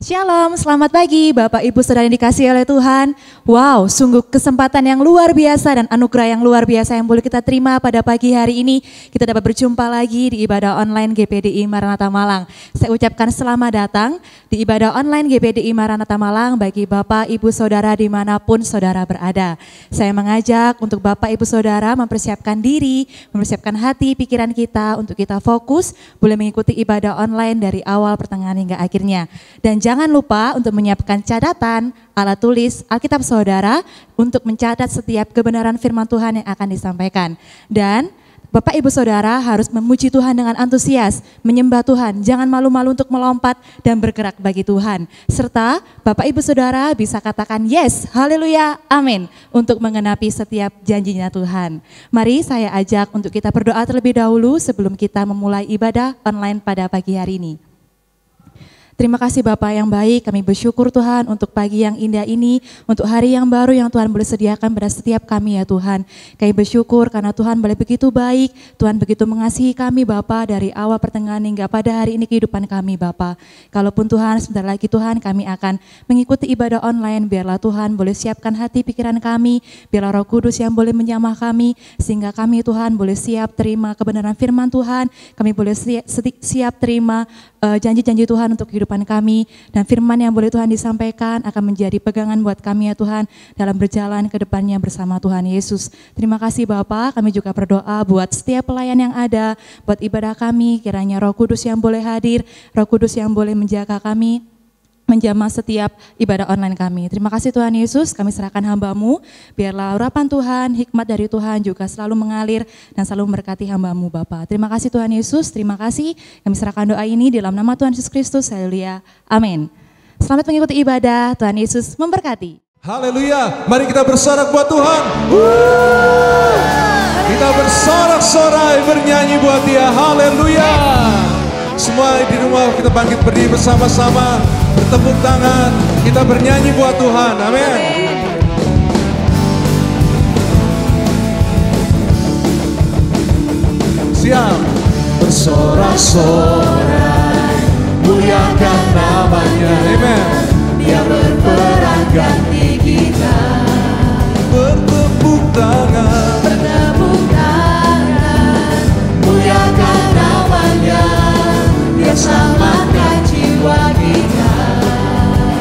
Shalom, selamat pagi Bapak Ibu Saudara yang dikasihi oleh Tuhan. Wow, sungguh kesempatan yang luar biasa dan anugerah yang luar biasa yang boleh kita terima pada pagi hari ini. Kita dapat berjumpa lagi di ibadah online GPDI Maranatha Malang. Saya ucapkan selamat datang di ibadah online GPDI Maranatha Malang bagi Bapak Ibu Saudara dimanapun Saudara berada. Saya mengajak untuk Bapak Ibu Saudara mempersiapkan diri, mempersiapkan hati, pikiran kita untuk kita fokus, boleh mengikuti ibadah online dari awal, pertengahan hingga akhirnya. Dan jangan lupa untuk menyiapkan catatan, alat tulis, Alkitab Saudara untuk mencatat setiap kebenaran firman Tuhan yang akan disampaikan. Dan Bapak Ibu Saudara harus memuji Tuhan dengan antusias, menyembah Tuhan, jangan malu-malu untuk melompat dan bergerak bagi Tuhan. Serta Bapak Ibu Saudara bisa katakan yes, haleluya, amin, untuk mengenapi setiap janjinya Tuhan. Mari saya ajak untuk kita berdoa terlebih dahulu sebelum kita memulai ibadah online pada pagi hari ini. Terima kasih Bapak yang baik, kami bersyukur Tuhan untuk pagi yang indah ini, untuk hari yang baru yang Tuhan boleh sediakan pada setiap kami ya Tuhan. Kami bersyukur karena Tuhan boleh begitu baik, Tuhan begitu mengasihi kami Bapak dari awal pertengahan hingga pada hari ini kehidupan kami Bapak. Kalaupun Tuhan sebentar lagi Tuhan kami akan mengikuti ibadah online, biarlah Tuhan boleh siapkan hati pikiran kami, biarlah Roh Kudus yang boleh menyamah kami, sehingga kami Tuhan boleh siap terima kebenaran firman Tuhan, kami boleh siap terima janji-janji Tuhan untuk kehidupan kami, dan firman yang boleh Tuhan disampaikan akan menjadi pegangan buat kami ya Tuhan dalam berjalan ke depannya bersama Tuhan Yesus. Terima kasih Bapak, kami juga berdoa buat setiap pelayan yang ada, buat ibadah kami, kiranya Roh Kudus yang boleh hadir, Roh Kudus yang boleh menjaga kami, menjamah setiap ibadah online kami. Terima kasih Tuhan Yesus, kami serahkan hamba-Mu, biarlah urapan Tuhan, hikmat dari Tuhan juga selalu mengalir dan selalu memberkati hamba-Mu Bapa. Terima kasih Tuhan Yesus, terima kasih. Kami serahkan doa ini dalam nama Tuhan Yesus Kristus, haleluya, amin. Selamat mengikuti ibadah, Tuhan Yesus memberkati. Haleluya, mari kita bersorak buat Tuhan. Kita bersorak-sorai bernyanyi buat Dia, haleluya. Semua di rumah kita bangkit berdiri bersama-sama, bertepuk tangan, kita bernyanyi buat Tuhan, amin. Siap. Bersorak-sorai, muliakan namanya, amin. Dia berperan ganti kita. Bertepuk tangan, muliakan namanya. Dia selamatkan jiwa kita.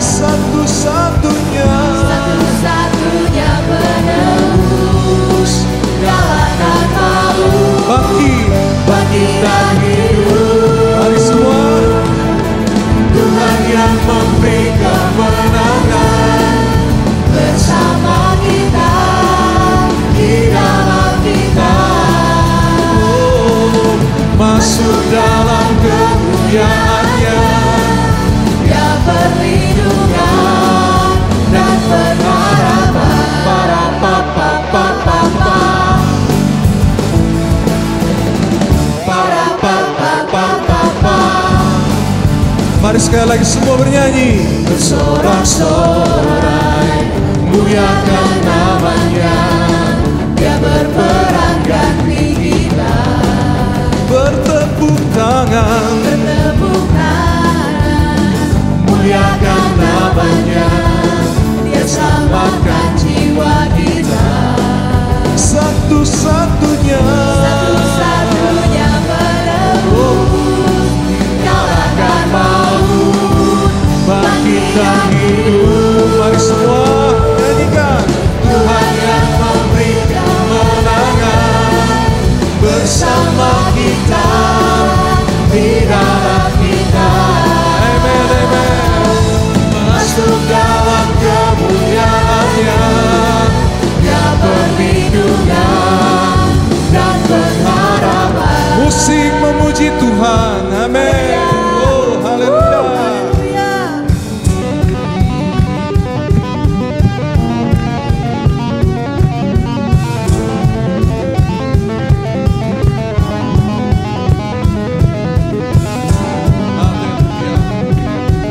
Satu-satunya penebus, galakkan maut, bangkit dan hidup. mari semua. Tuhan yang memberi kemenangan bersama kita, di dalam kita. Masuk dalam kemuliaan-Nya, Dia perlindungan dan pengharapan. para papa papa para papa papa. Mari sekali lagi semua bernyanyi. Bersorak-sorai, muliakan namanya. Dia berperan ganti kita. Bertepuk tangan, muliakan namanya. Dia selamatkan jiwa kita. satu-satunya Satu-satunya penebus, galakkan maut, bangkit dan hidup. Mari semua nyanyikan. Tuhan yang memberi kemenangan bersama kita, di dalam kita. Amen, amen. Masuk dalam kemuliaan-Nya, Dia perlindungan dan pengharapan. Musik memuji Tuhan, amin. Oh, haleluya.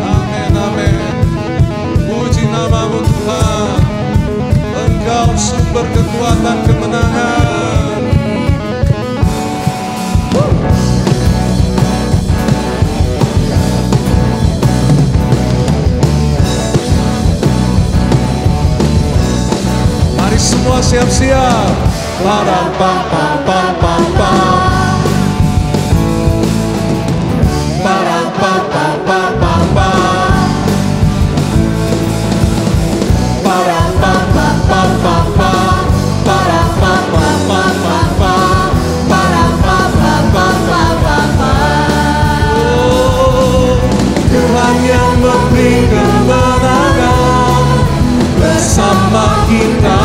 Amin, amin. Puji nama-Mu Tuhan, Engkau sumber kekuatan kemenangan. siap-siap. Para pam pam pam pam pam. Para pam pam pam pam pam. Para pam pam pam pam pam. Para pam pam pam pam pam. Para pam pam pam pam pam pam. Oh, Tuhan yang memberi kemenangan bersama kita,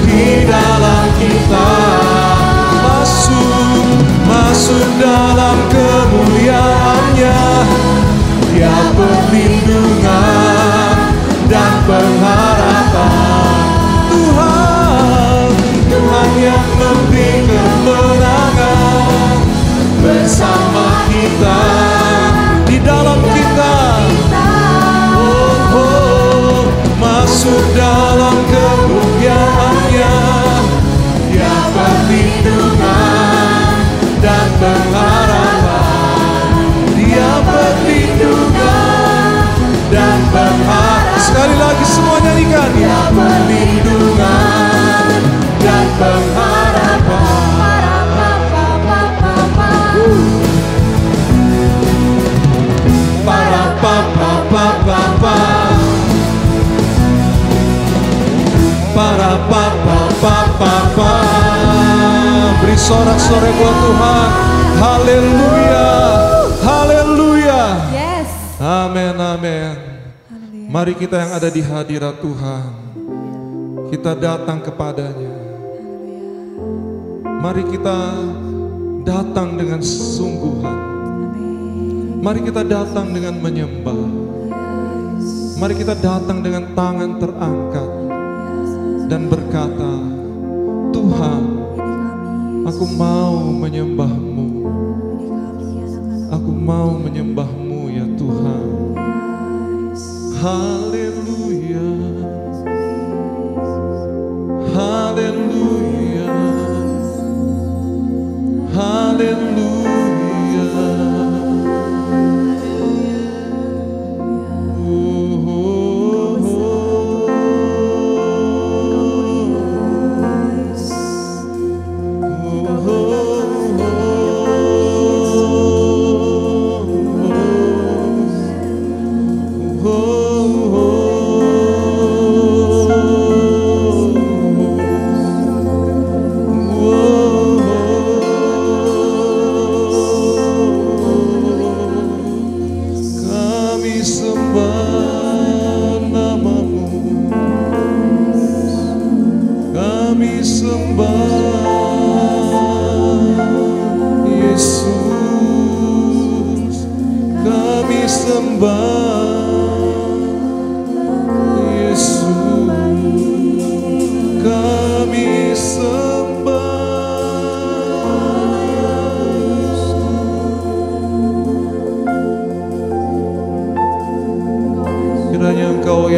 di dalam kita, masuk dalam kemuliaan-Nya. Dia perlindungan dan pengharapan. Tuhan yang memberi kemenangan bersama kita, di dalam kita. Masuk dalam kemuliaan-Nya. Dia perlindungan dan pengharapan. Dia perlindungan dan pengharapan. Sekali lagi semua nyanyikan. Dia perlindungan dan pengharapan. Para papa papa papa. Para papa papa papa. Beri sorak-sorai buat Tuhan. Haleluya, haleluya. Yes. Amin, amin. Mari kita yang ada di hadirat Tuhan, kita datang kepadanya. Mari kita datang dengan sesungguhan. Mari kita datang dengan menyembah. Mari kita datang dengan tangan terangkat dan berkata, Tuhan, aku mau menyembah-Mu. Aku mau menyembah-Mu ya Tuhan. Haleluya, haleluya, haleluya.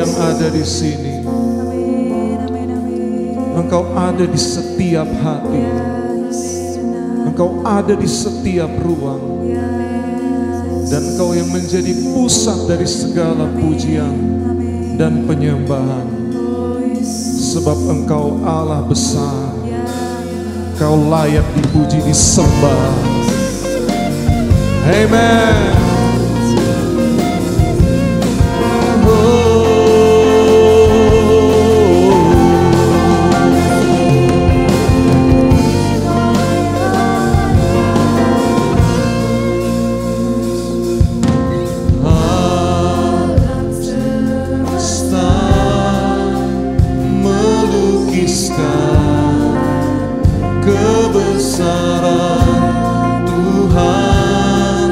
Ada di sini, Engkau ada di setiap hati, Engkau ada di setiap ruang, dan Engkau yang menjadi pusat dari segala pujian dan penyembahan. Sebab Engkau Allah besar, Kau layak dipuji, disembah. Amen. Kebesaran Tuhan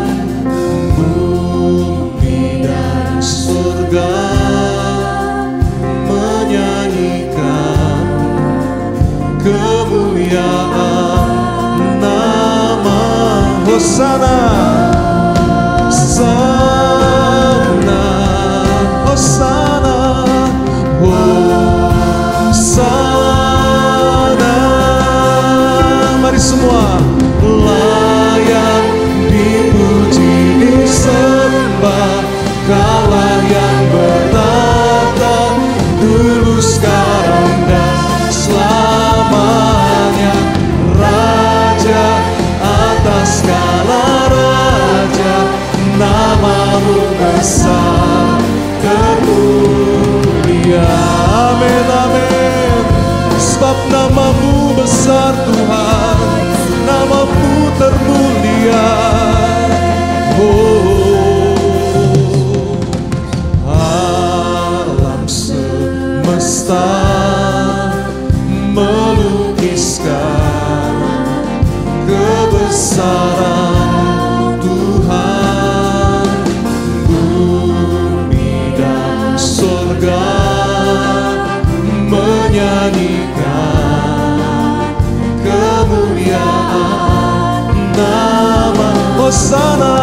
Hosana,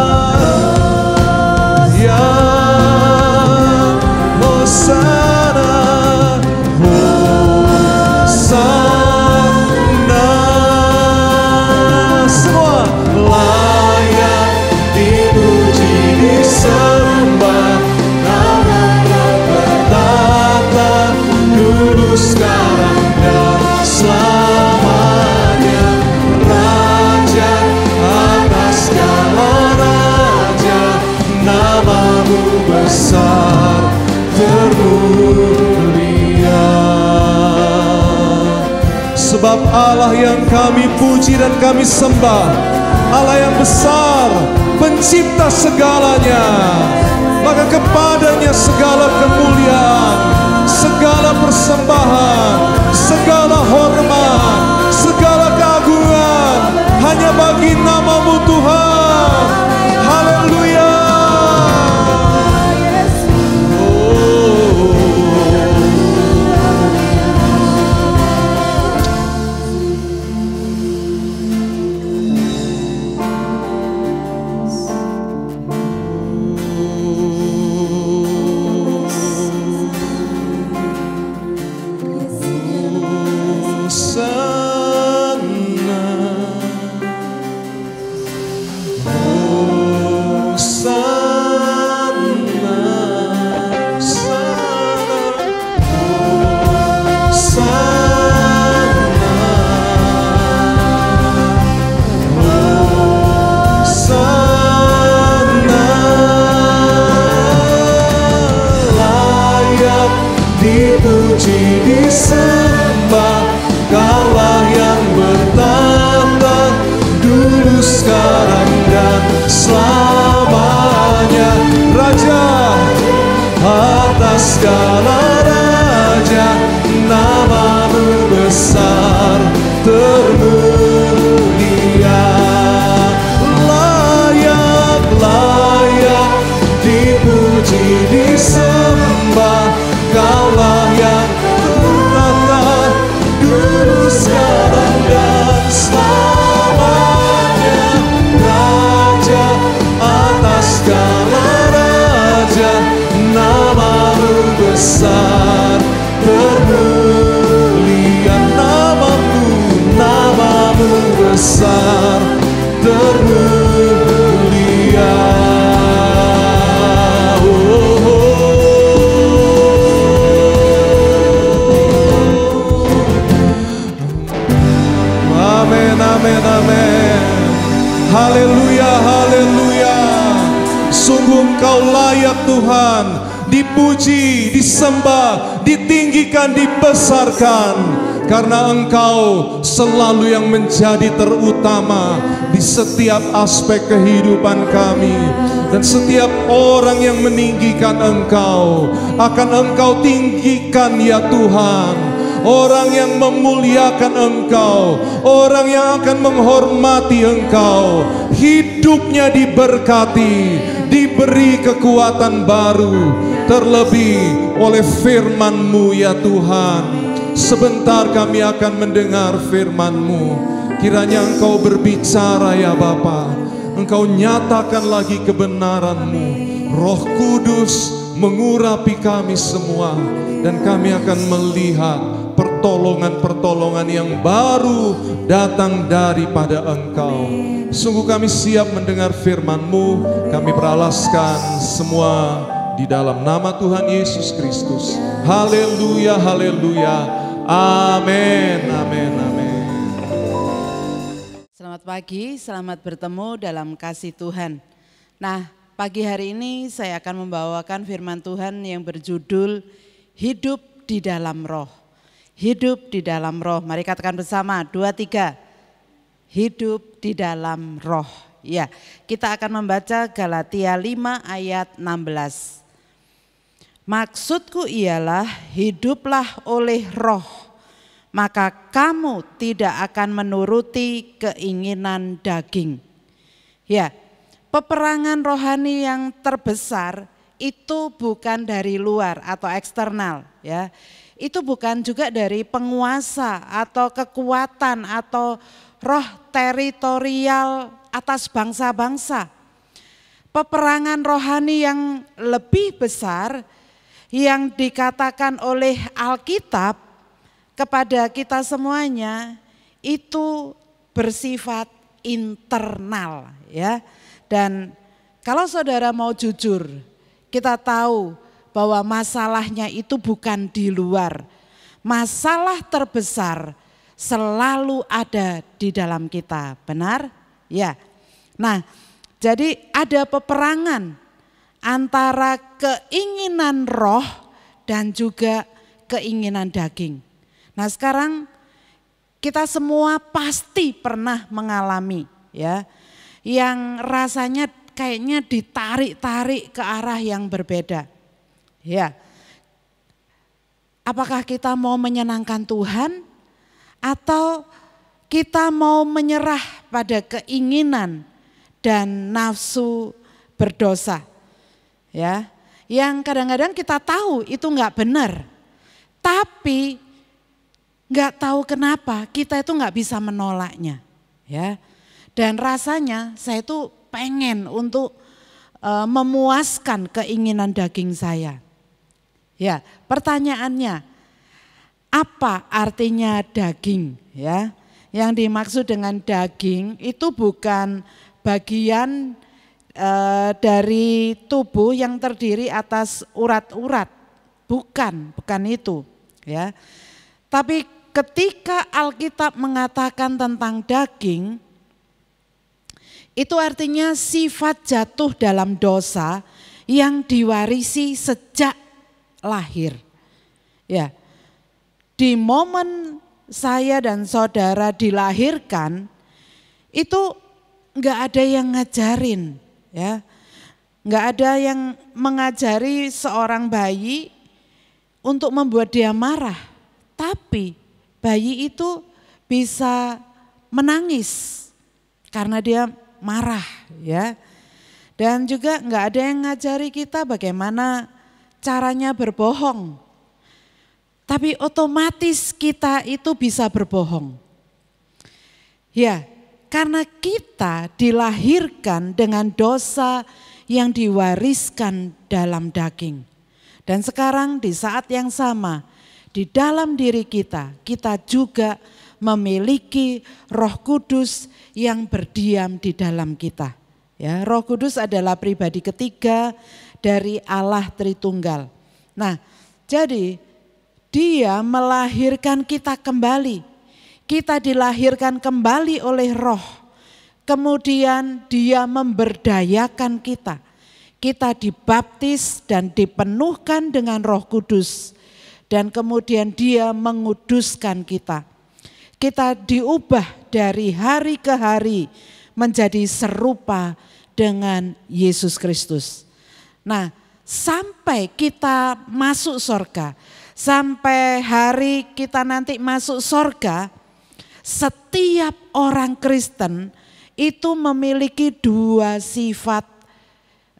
ya Hosana, Hosana. Semua layak dipuji, disembah, namanya bertata dulu, sekarang dan selamanya. Raja atas segala raja, namamu besar termulia. Sebab Allah yang kami puji dan kami sembah, Allah yang besar, pencipta segalanya, maka kepadanya segala kemuliaan, segala persembahan, segala hormat, segala keagungan hanya bagi namamu Tuhan. Haleluya. Dipuji, disembah, Kaulah yang bertata dulu, sekarang dan selamanya. Raja atas segala raja, namamu besar termulia. Layak, layak dipuji, disembah, Kaulah yang bertata dulu, sekarang dan selamanya. Raja atas segala raja, namamu besar termulia. Namamu, namamu besar termulia. Amin, amin. Haleluya, haleluya. Sungguh Engkau layak Tuhan, dipuji, disembah, ditinggikan, dibesarkan. Karena Engkau selalu yang menjadi terutama di setiap aspek kehidupan kami. Dan setiap orang yang meninggikan Engkau, akan Engkau tinggikan ya Tuhan. Orang yang memuliakan Engkau, orang yang akan menghormati Engkau, hidupnya diberkati, diberi kekuatan baru, terlebih oleh firman-Mu ya Tuhan. Sebentar kami akan mendengar firman-Mu. Kiranya Engkau berbicara ya Bapa, Engkau nyatakan lagi kebenaran-Mu. Roh Kudus mengurapi kami semua, dan kami akan melihat pertolongan-pertolongan yang baru datang daripada Engkau. Sungguh kami siap mendengar firman-Mu. Kami beralaskan semua di dalam nama Tuhan Yesus Kristus. Haleluya, haleluya. Amin, amin, amin. Selamat pagi, selamat bertemu dalam kasih Tuhan. Nah, pagi hari ini saya akan membawakan firman Tuhan yang berjudul Hidup di dalam Roh. Hidup di dalam Roh. Mari katakan bersama, 2, 3. Hidup di dalam Roh. Ya, kita akan membaca Galatia 5 ayat 16. Maksudku ialah hiduplah oleh Roh, maka kamu tidak akan menuruti keinginan daging. Ya, peperangan rohani yang terbesar itu bukan dari luar atau eksternal, ya. Itu bukan juga dari penguasa atau kekuatan atau roh teritorial atas bangsa-bangsa. Peperangan rohani yang lebih besar yang dikatakan oleh Alkitab kepada kita semuanya itu bersifat internal ya. Dan kalau saudara mau jujur, kita tahu bahwa masalahnya itu bukan di luar. Masalah terbesar selalu ada di dalam kita, benar? Ya. Nah, jadi ada peperangan antara keinginan roh dan juga keinginan daging. Nah, sekarang kita semua pasti pernah mengalami ya, yang rasanya kayaknya ditarik-tarik ke arah yang berbeda. Ya. Apakah kita mau menyenangkan Tuhan atau kita mau menyerah pada keinginan dan nafsu berdosa, ya, yang kadang-kadang kita tahu itu nggak benar, tapi nggak tahu kenapa kita itu nggak bisa menolaknya, ya. Dan rasanya saya itu pengen untuk memuaskan keinginan daging saya. Ya, pertanyaannya, apa artinya daging? Ya, yang dimaksud dengan daging itu bukan bagian dari tubuh yang terdiri atas urat-urat, bukan itu, ya. Tapi ketika Alkitab mengatakan tentang daging, itu artinya sifat jatuh dalam dosa yang diwarisi sejak lahir. Ya, di momen saya dan saudara dilahirkan itu nggak ada yang ngajarin, ya, nggak ada yang mengajari seorang bayi untuk membuat dia marah, tapi bayi itu bisa menangis karena dia marah, ya. Dan juga nggak ada yang ngajari kita bagaimana caranya berbohong, tapi otomatis kita itu bisa berbohong. Ya, karena kita dilahirkan dengan dosa yang diwariskan dalam daging. Dan sekarang di saat yang sama, di dalam diri kita, kita juga memiliki Roh Kudus yang berdiam di dalam kita. Ya, Roh Kudus adalah pribadi ketiga dari Allah Tritunggal. Nah, jadi Dia melahirkan kita kembali. Kita dilahirkan kembali oleh Roh. Kemudian Dia memberdayakan kita. Kita dibaptis dan dipenuhkan dengan Roh Kudus. Dan kemudian Dia menguduskan kita. Kita diubah dari hari ke hari menjadi serupa dengan Yesus Kristus. Nah, sampai kita masuk surga, sampai hari kita nanti masuk surga, setiap orang Kristen itu memiliki dua sifat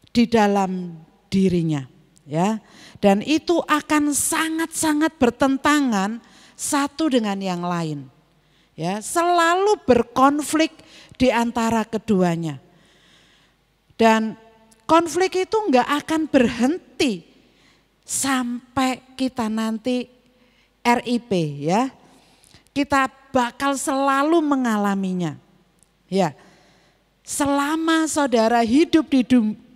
di dalam dirinya, ya. Dan itu akan sangat-sangat bertentangan satu dengan yang lain. Ya, selalu berkonflik di antara keduanya. Dan konflik itu enggak akan berhenti sampai kita nanti RIP, ya. Kita bakal selalu mengalaminya. Ya. Selama saudara hidup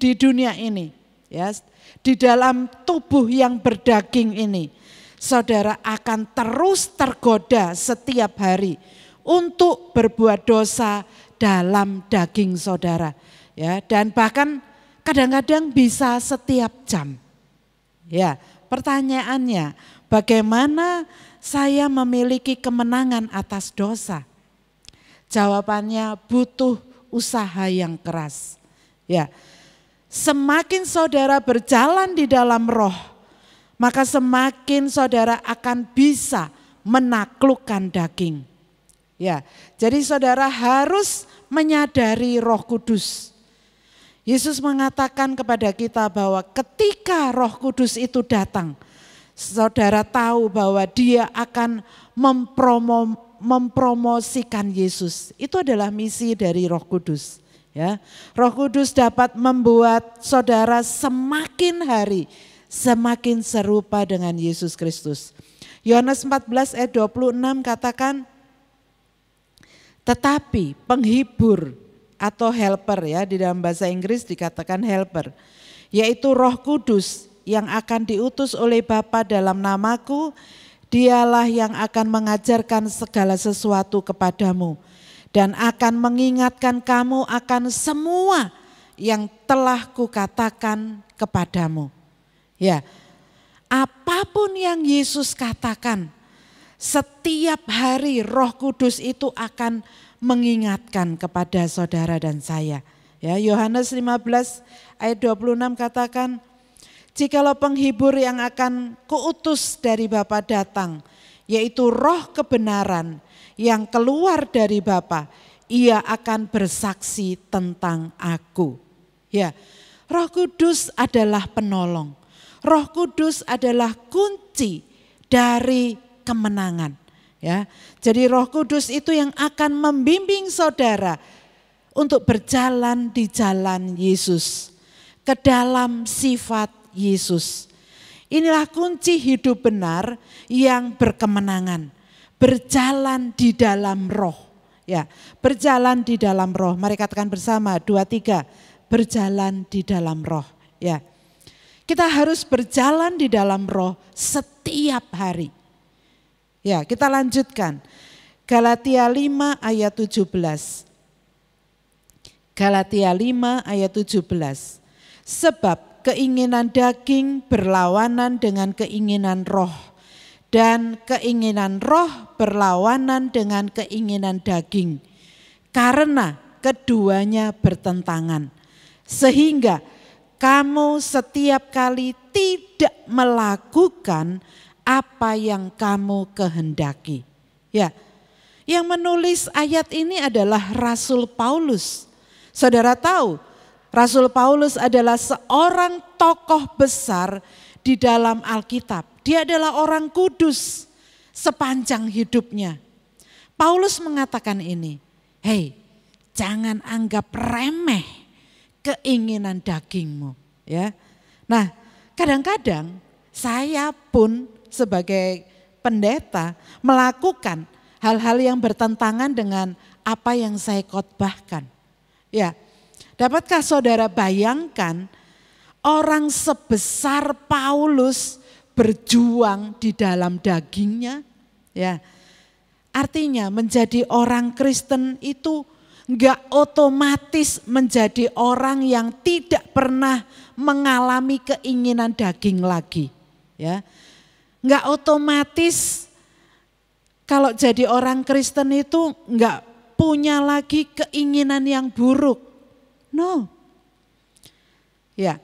di dunia ini, ya, di dalam tubuh yang berdaging ini, saudara akan terus tergoda setiap hari untuk berbuat dosa dalam daging saudara, ya, dan bahkan kadang-kadang bisa setiap jam. Ya, pertanyaannya, bagaimana saya memiliki kemenangan atas dosa? Jawabannya butuh usaha yang keras. Ya, semakin saudara berjalan di dalam Roh, maka semakin saudara akan bisa menaklukkan daging. Ya, jadi saudara harus menyadari Roh Kudus. Yesus mengatakan kepada kita bahwa ketika Roh Kudus itu datang, saudara tahu bahwa Dia akan mempromosikan Yesus. Itu adalah misi dari Roh Kudus. Ya, Roh Kudus dapat membuat saudara semakin hari semakin serupa dengan Yesus Kristus. Yohanes 14 ayat 26 katakan, tetapi penghibur atau helper, ya di dalam bahasa Inggris dikatakan helper, yaitu Roh Kudus yang akan diutus oleh Bapa dalam namaku, dialah yang akan mengajarkan segala sesuatu kepadamu dan akan mengingatkan kamu akan semua yang telah kukatakan kepadamu. Ya, apapun yang Yesus katakan, setiap hari Roh Kudus itu akan mengingatkan kepada saudara dan saya. Ya, Yohanes 15 ayat 26 katakan, jikalau penghibur yang akan kuutus dari Bapa datang, yaitu Roh kebenaran yang keluar dari Bapa, ia akan bersaksi tentang aku. Ya, Roh Kudus adalah penolong. Roh Kudus adalah kunci dari kemenangan. Ya, jadi Roh Kudus itu yang akan membimbing saudara untuk berjalan di jalan Yesus, ke dalam sifat Yesus. Inilah kunci hidup benar yang berkemenangan, berjalan di dalam Roh. Ya, berjalan di dalam Roh. Mari katakan bersama 2, 3, berjalan di dalam Roh. Ya. Kita harus berjalan di dalam Roh setiap hari. Ya, kita lanjutkan. Galatia 5 ayat 17. Galatia 5 ayat 17. Sebab keinginan daging berlawanan dengan keinginan roh, dan keinginan roh berlawanan dengan keinginan daging. Karena keduanya bertentangan. Sehingga kamu setiap kali tidak melakukan apa yang kamu kehendaki. Ya, yang menulis ayat ini adalah Rasul Paulus. Saudara tahu, Rasul Paulus adalah seorang tokoh besar di dalam Alkitab. Dia adalah orang kudus sepanjang hidupnya. Paulus mengatakan ini, hei, jangan anggap remeh keinginan dagingmu, ya. Nah, kadang-kadang saya pun sebagai pendeta melakukan hal-hal yang bertentangan dengan apa yang saya khotbahkan. Ya, dapatkah saudara bayangkan orang sebesar Paulus berjuang di dalam dagingnya? Ya, artinya menjadi orang Kristen itu enggak otomatis menjadi orang yang tidak pernah mengalami keinginan daging lagi. Ya, enggak otomatis kalau jadi orang Kristen itu enggak punya lagi keinginan yang buruk. No. Ya,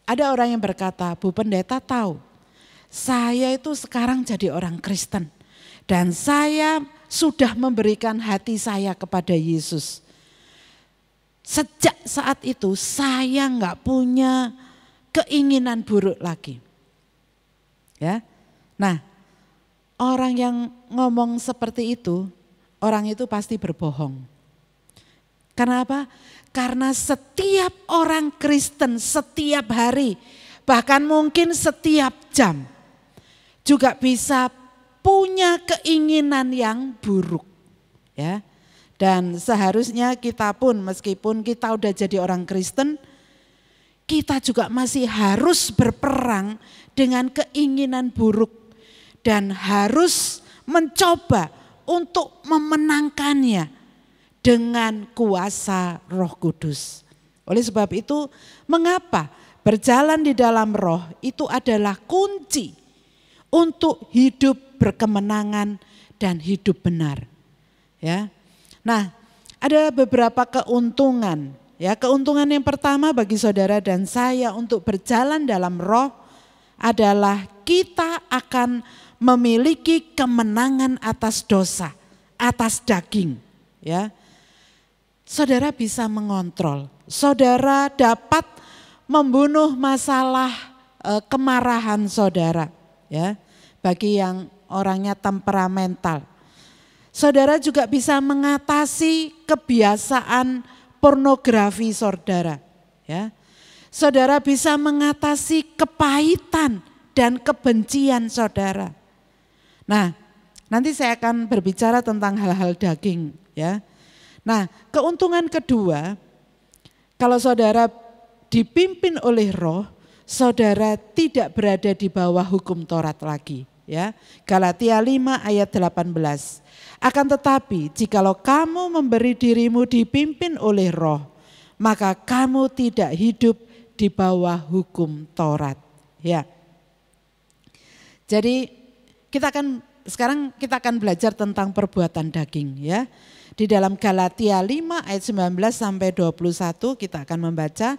ada orang yang berkata, Bu Pendeta tahu, saya itu sekarang jadi orang Kristen dan saya sudah memberikan hati saya kepada Yesus. Sejak saat itu saya enggak punya keinginan buruk lagi. Ya. Nah, orang yang ngomong seperti itu, orang itu pasti berbohong. Kenapa? Karena setiap orang Kristen setiap hari, bahkan mungkin setiap jam juga bisa punya keinginan yang buruk, ya. Dan seharusnya kita pun meskipun kita udah jadi orang Kristen, kita juga masih harus berperang dengan keinginan buruk dan harus mencoba untuk memenangkannya dengan kuasa Roh Kudus. Oleh sebab itu, mengapa berjalan di dalam Roh itu adalah kunci untuk hidup berkemenangan dan hidup benar. Ya. Nah, ada beberapa keuntungan. Ya, keuntungan yang pertama bagi saudara dan saya untuk berjalan dalam Roh adalah kita akan memiliki kemenangan atas dosa, atas daging. Ya, saudara bisa mengontrol. Saudara dapat membunuh masalah kemarahan saudara. Ya, bagi yang orangnya temperamental. Saudara juga bisa mengatasi kebiasaan pornografi saudara. Ya. Saudara bisa mengatasi kepahitan dan kebencian saudara. Nah, nanti saya akan berbicara tentang hal-hal daging. Ya. Nah, keuntungan kedua, kalau saudara dipimpin oleh Roh, saudara tidak berada di bawah hukum Taurat lagi. Ya, Galatia 5 ayat 18. Akan tetapi jikalau kamu memberi dirimu dipimpin oleh Roh, maka kamu tidak hidup di bawah hukum Taurat. Ya. Jadi sekarang kita akan belajar tentang perbuatan daging ya. Di dalam Galatia 5 ayat 19 sampai 21 kita akan membaca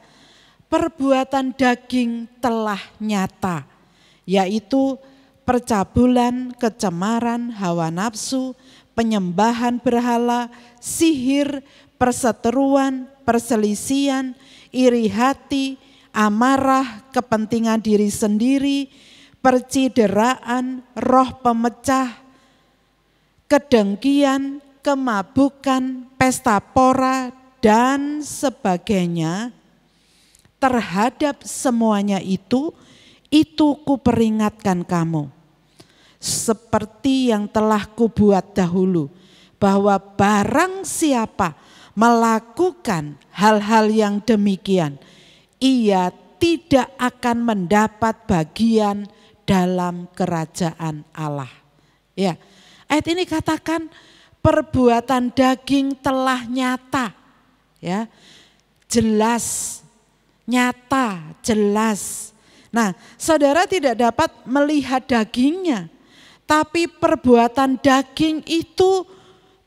perbuatan daging telah nyata, yaitu percabulan, kecemaran, hawa nafsu, penyembahan berhala, sihir, perseteruan, perselisihan, iri hati, amarah, kepentingan diri sendiri, percideraan, roh pemecah, kedengkian, kemabukan, pesta pora, dan sebagainya. Terhadap semuanya itu kuperingatkan kamu. Seperti yang telah kubuat dahulu, bahwa barang siapa melakukan hal-hal yang demikian, ia tidak akan mendapat bagian dalam kerajaan Allah. Ya, ayat ini katakan perbuatan daging telah nyata, ya, jelas, nyata, jelas. Nah, saudara tidak dapat melihat dagingnya, tapi perbuatan daging itu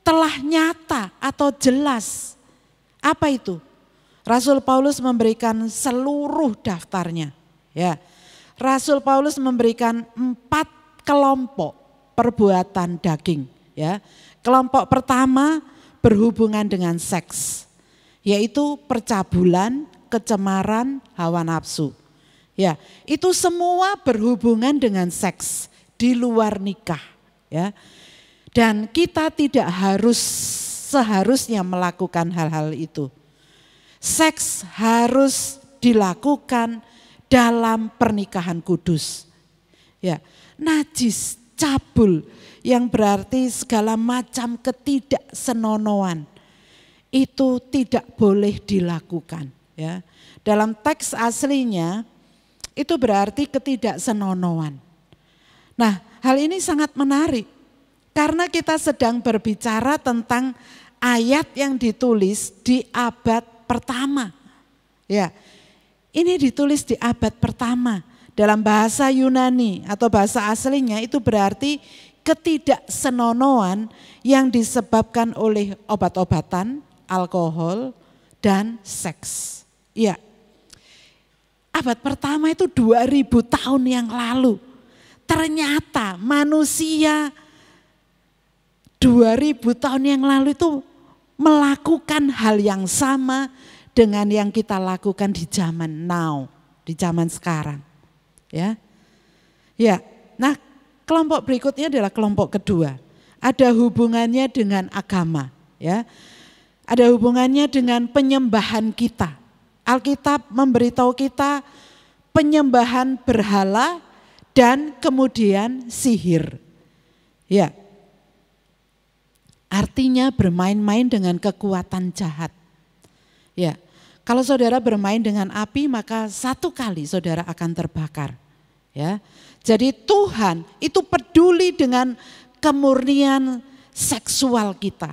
telah nyata atau jelas. Apa itu? Rasul Paulus memberikan seluruh daftarnya. Ya, Rasul Paulus memberikan 4 kelompok perbuatan daging. Ya, kelompok pertama berhubungan dengan seks, yaitu percabulan, kecemaran, hawa nafsu. Ya, itu semua berhubungan dengan seks di luar nikah. Ya, dan kita tidak seharusnya melakukan hal-hal itu. Seks harus dilakukan dalam pernikahan kudus. Ya, najis, cabul, yang berarti segala macam ketidaksenonoan itu tidak boleh dilakukan. Ya, dalam teks aslinya itu berarti ketidaksenonoan. Nah, hal ini sangat menarik karena kita sedang berbicara tentang ayat yang ditulis di abad pertama. Ya, ini ditulis di abad pertama. Dalam bahasa Yunani atau bahasa aslinya itu berarti ketidaksenonoan yang disebabkan oleh obat-obatan, alkohol, dan seks. Ya, abad pertama itu 2000 tahun yang lalu. Ternyata manusia 2000 tahun yang lalu itu melakukan hal yang sama dengan yang kita lakukan di zaman now, di zaman sekarang. Ya. Ya. Nah, kelompok berikutnya adalah kelompok kedua. Ada hubungannya dengan agama, ya. Ada hubungannya dengan penyembahan kita. Alkitab memberitahu kita penyembahan berhala dan kemudian sihir. Ya. Artinya bermain-main dengan kekuatan jahat. Ya. Kalau saudara bermain dengan api, maka satu kali saudara akan terbakar. Ya. Jadi Tuhan itu peduli dengan kemurnian seksual kita.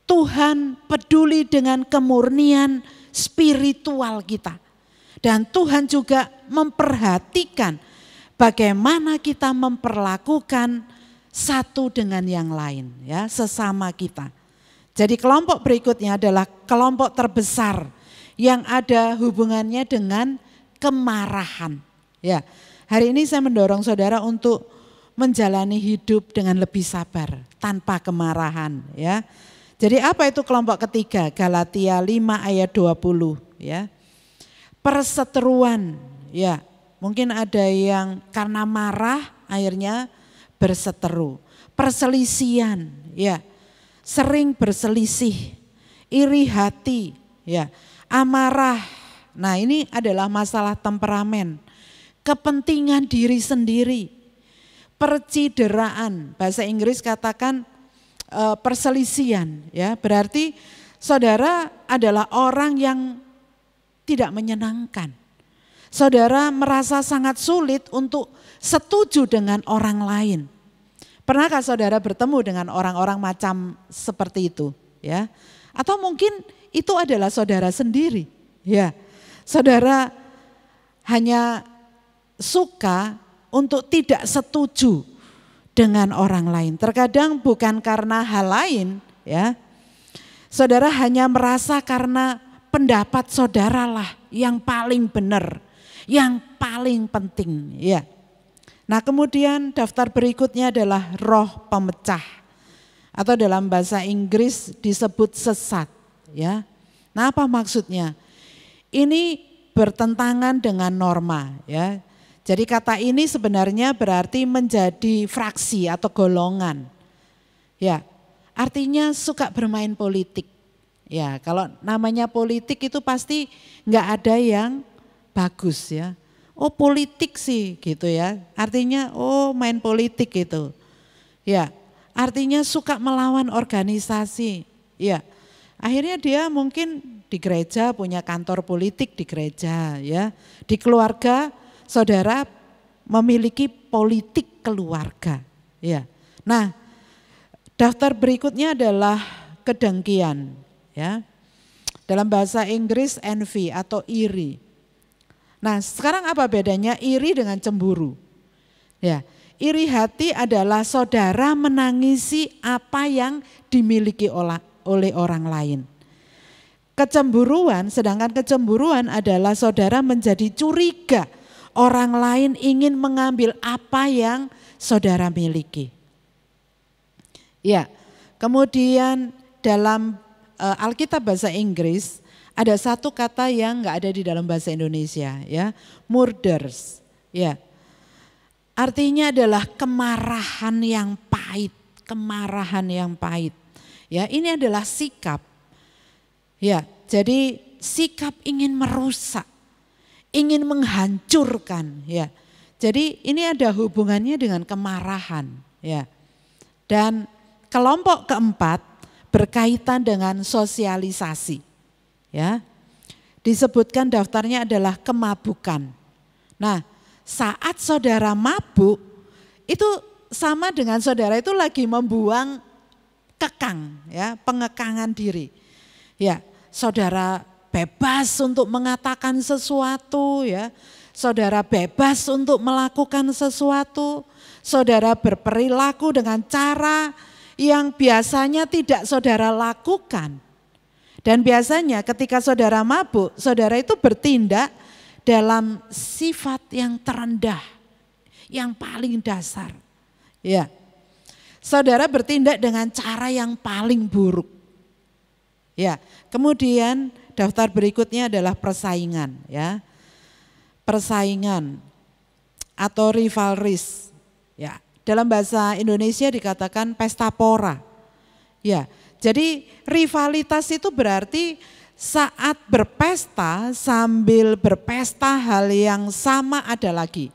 Tuhan peduli dengan kemurnian spiritual kita. Dan Tuhan juga memperhatikan bagaimana kita memperlakukan satu dengan yang lain, ya, sesama kita. Jadi kelompok berikutnya adalah kelompok terbesar yang ada hubungannya dengan kemarahan. Ya, hari ini saya mendorong saudara untuk menjalani hidup dengan lebih sabar, tanpa kemarahan. Ya, jadi apa itu kelompok ketiga? Galatia 5 ayat 20. Ya, perseteruan. Ya, mungkin ada yang karena marah akhirnya berseteru. Perselisihan, ya, sering berselisih, iri hati, ya. Amarah. Nah, ini adalah masalah temperamen. Kepentingan diri sendiri. Percideraan. Bahasa Inggris katakan perselisihan, ya. Berarti saudara adalah orang yang tidak menyenangkan. Saudara merasa sangat sulit untuk setuju dengan orang lain. Pernahkah saudara bertemu dengan orang-orang macam seperti itu, ya? Atau mungkin itu adalah saudara sendiri, ya. Saudara hanya suka untuk tidak setuju dengan orang lain. Terkadang bukan karena hal lain, ya. Saudara hanya merasa karena pendapat saudaralah yang paling benar, yang paling penting, ya. Nah, kemudian daftar berikutnya adalah roh pemecah atau dalam bahasa Inggris disebut sesat, ya. Nah, apa maksudnya? Ini bertentangan dengan norma, ya. Jadi kata ini sebenarnya berarti menjadi fraksi atau golongan. Ya, artinya suka bermain politik. Ya, kalau namanya politik itu pasti nggak ada yang bagus, ya. Oh, politik sih gitu, ya. Artinya oh, main politik gitu. Ya, artinya suka melawan organisasi. Ya. Akhirnya dia mungkin di gereja punya kantor politik di gereja, ya. Di keluarga saudara memiliki politik keluarga, ya. Nah, daftar berikutnya adalah kedengkian, ya. Dalam bahasa Inggris envy atau iri. Nah, sekarang apa bedanya iri dengan cemburu? Ya, iri hati adalah saudara menangisi apa yang dimiliki oleh orang lain. Kecemburuan, sedangkan kecemburuan adalah saudara menjadi curiga orang lain ingin mengambil apa yang saudara miliki. Ya, kemudian dalam Alkitab bahasa Inggris ada satu kata yang enggak ada di dalam bahasa Indonesia, ya, murders, ya. Artinya adalah kemarahan yang pahit, kemarahan yang pahit. Ya, ini adalah sikap. Ya, jadi sikap ingin merusak, ingin menghancurkan, ya. Jadi ini ada hubungannya dengan kemarahan, ya. Dan kelompok keempat berkaitan dengan sosialisasi, ya. Disebutkan daftarnya adalah kemabukan. Nah, saat saudara mabuk itu sama dengan saudara itu lagi membuang kekang, ya, pengekangan diri. Ya, saudara bebas untuk mengatakan sesuatu, ya. Saudara bebas untuk melakukan sesuatu. Saudara berperilaku dengan cara yang biasanya tidak saudara lakukan. Dan biasanya ketika saudara mabuk, saudara itu bertindak dalam sifat yang terendah, yang paling dasar. Ya. Saudara bertindak dengan cara yang paling buruk. Ya. Kemudian daftar berikutnya adalah persaingan, ya. Persaingan atau rivalries. Ya. Dalam bahasa Indonesia dikatakan pesta pora. Ya. Jadi rivalitas itu berarti saat berpesta sambil berpesta hal yang sama ada lagi.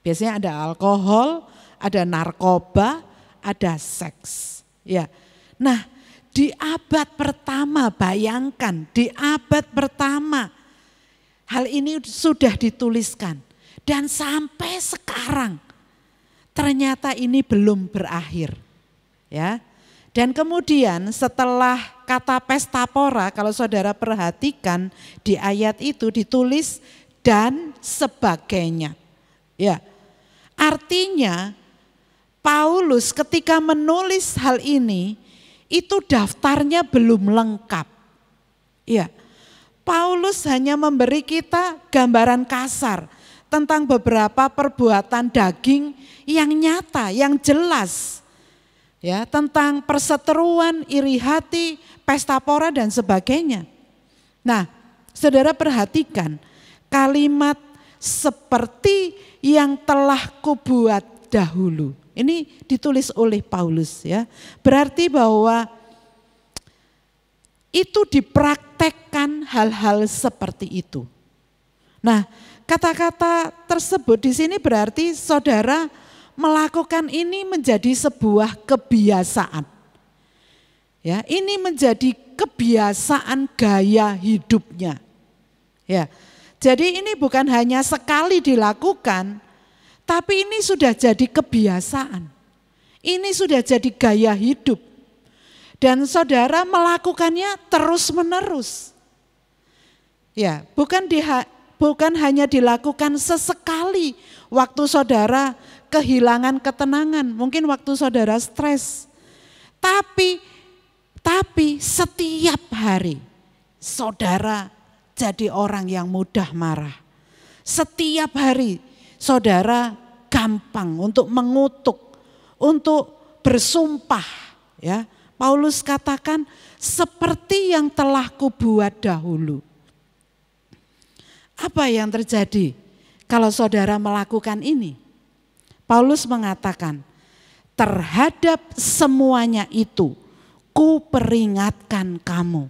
Biasanya ada alkohol, ada narkoba, ada seks. Ya. Nah, di abad pertama, bayangkan di abad pertama hal ini sudah dituliskan dan sampai sekarang ternyata ini belum berakhir. Ya. Dan kemudian setelah kata pesta pora, kalau saudara perhatikan di ayat itu ditulis dan sebagainya. Ya. Artinya Paulus ketika menulis hal ini itu daftarnya belum lengkap. Ya. Paulus hanya memberi kita gambaran kasar tentang beberapa perbuatan daging yang nyata, yang jelas. Ya, tentang perseteruan, iri hati, pesta pora dan sebagainya. Nah, saudara perhatikan kalimat seperti yang telah kubuat dahulu. Ini ditulis oleh Paulus, ya. Berarti bahwa itu dipraktekkan melakukan hal-hal seperti itu. Nah, kata-kata tersebut di sini berarti saudara melakukan ini menjadi sebuah kebiasaan. Ya, ini menjadi kebiasaan gaya hidupnya. Ya. Jadi ini bukan hanya sekali dilakukan, tapi ini sudah jadi kebiasaan. Ini sudah jadi gaya hidup. Dan saudara melakukannya terus-menerus. Ya, bukan hanya dilakukan sesekali waktu saudara kehilangan ketenangan, mungkin waktu saudara stres. Tapi setiap hari saudara jadi orang yang mudah marah. Setiap hari saudara gampang untuk mengutuk, untuk bersumpah. Ya, Paulus katakan seperti yang telah kubuat dahulu. Apa yang terjadi kalau saudara melakukan ini? Paulus mengatakan, terhadap semuanya itu ku peringatkan kamu.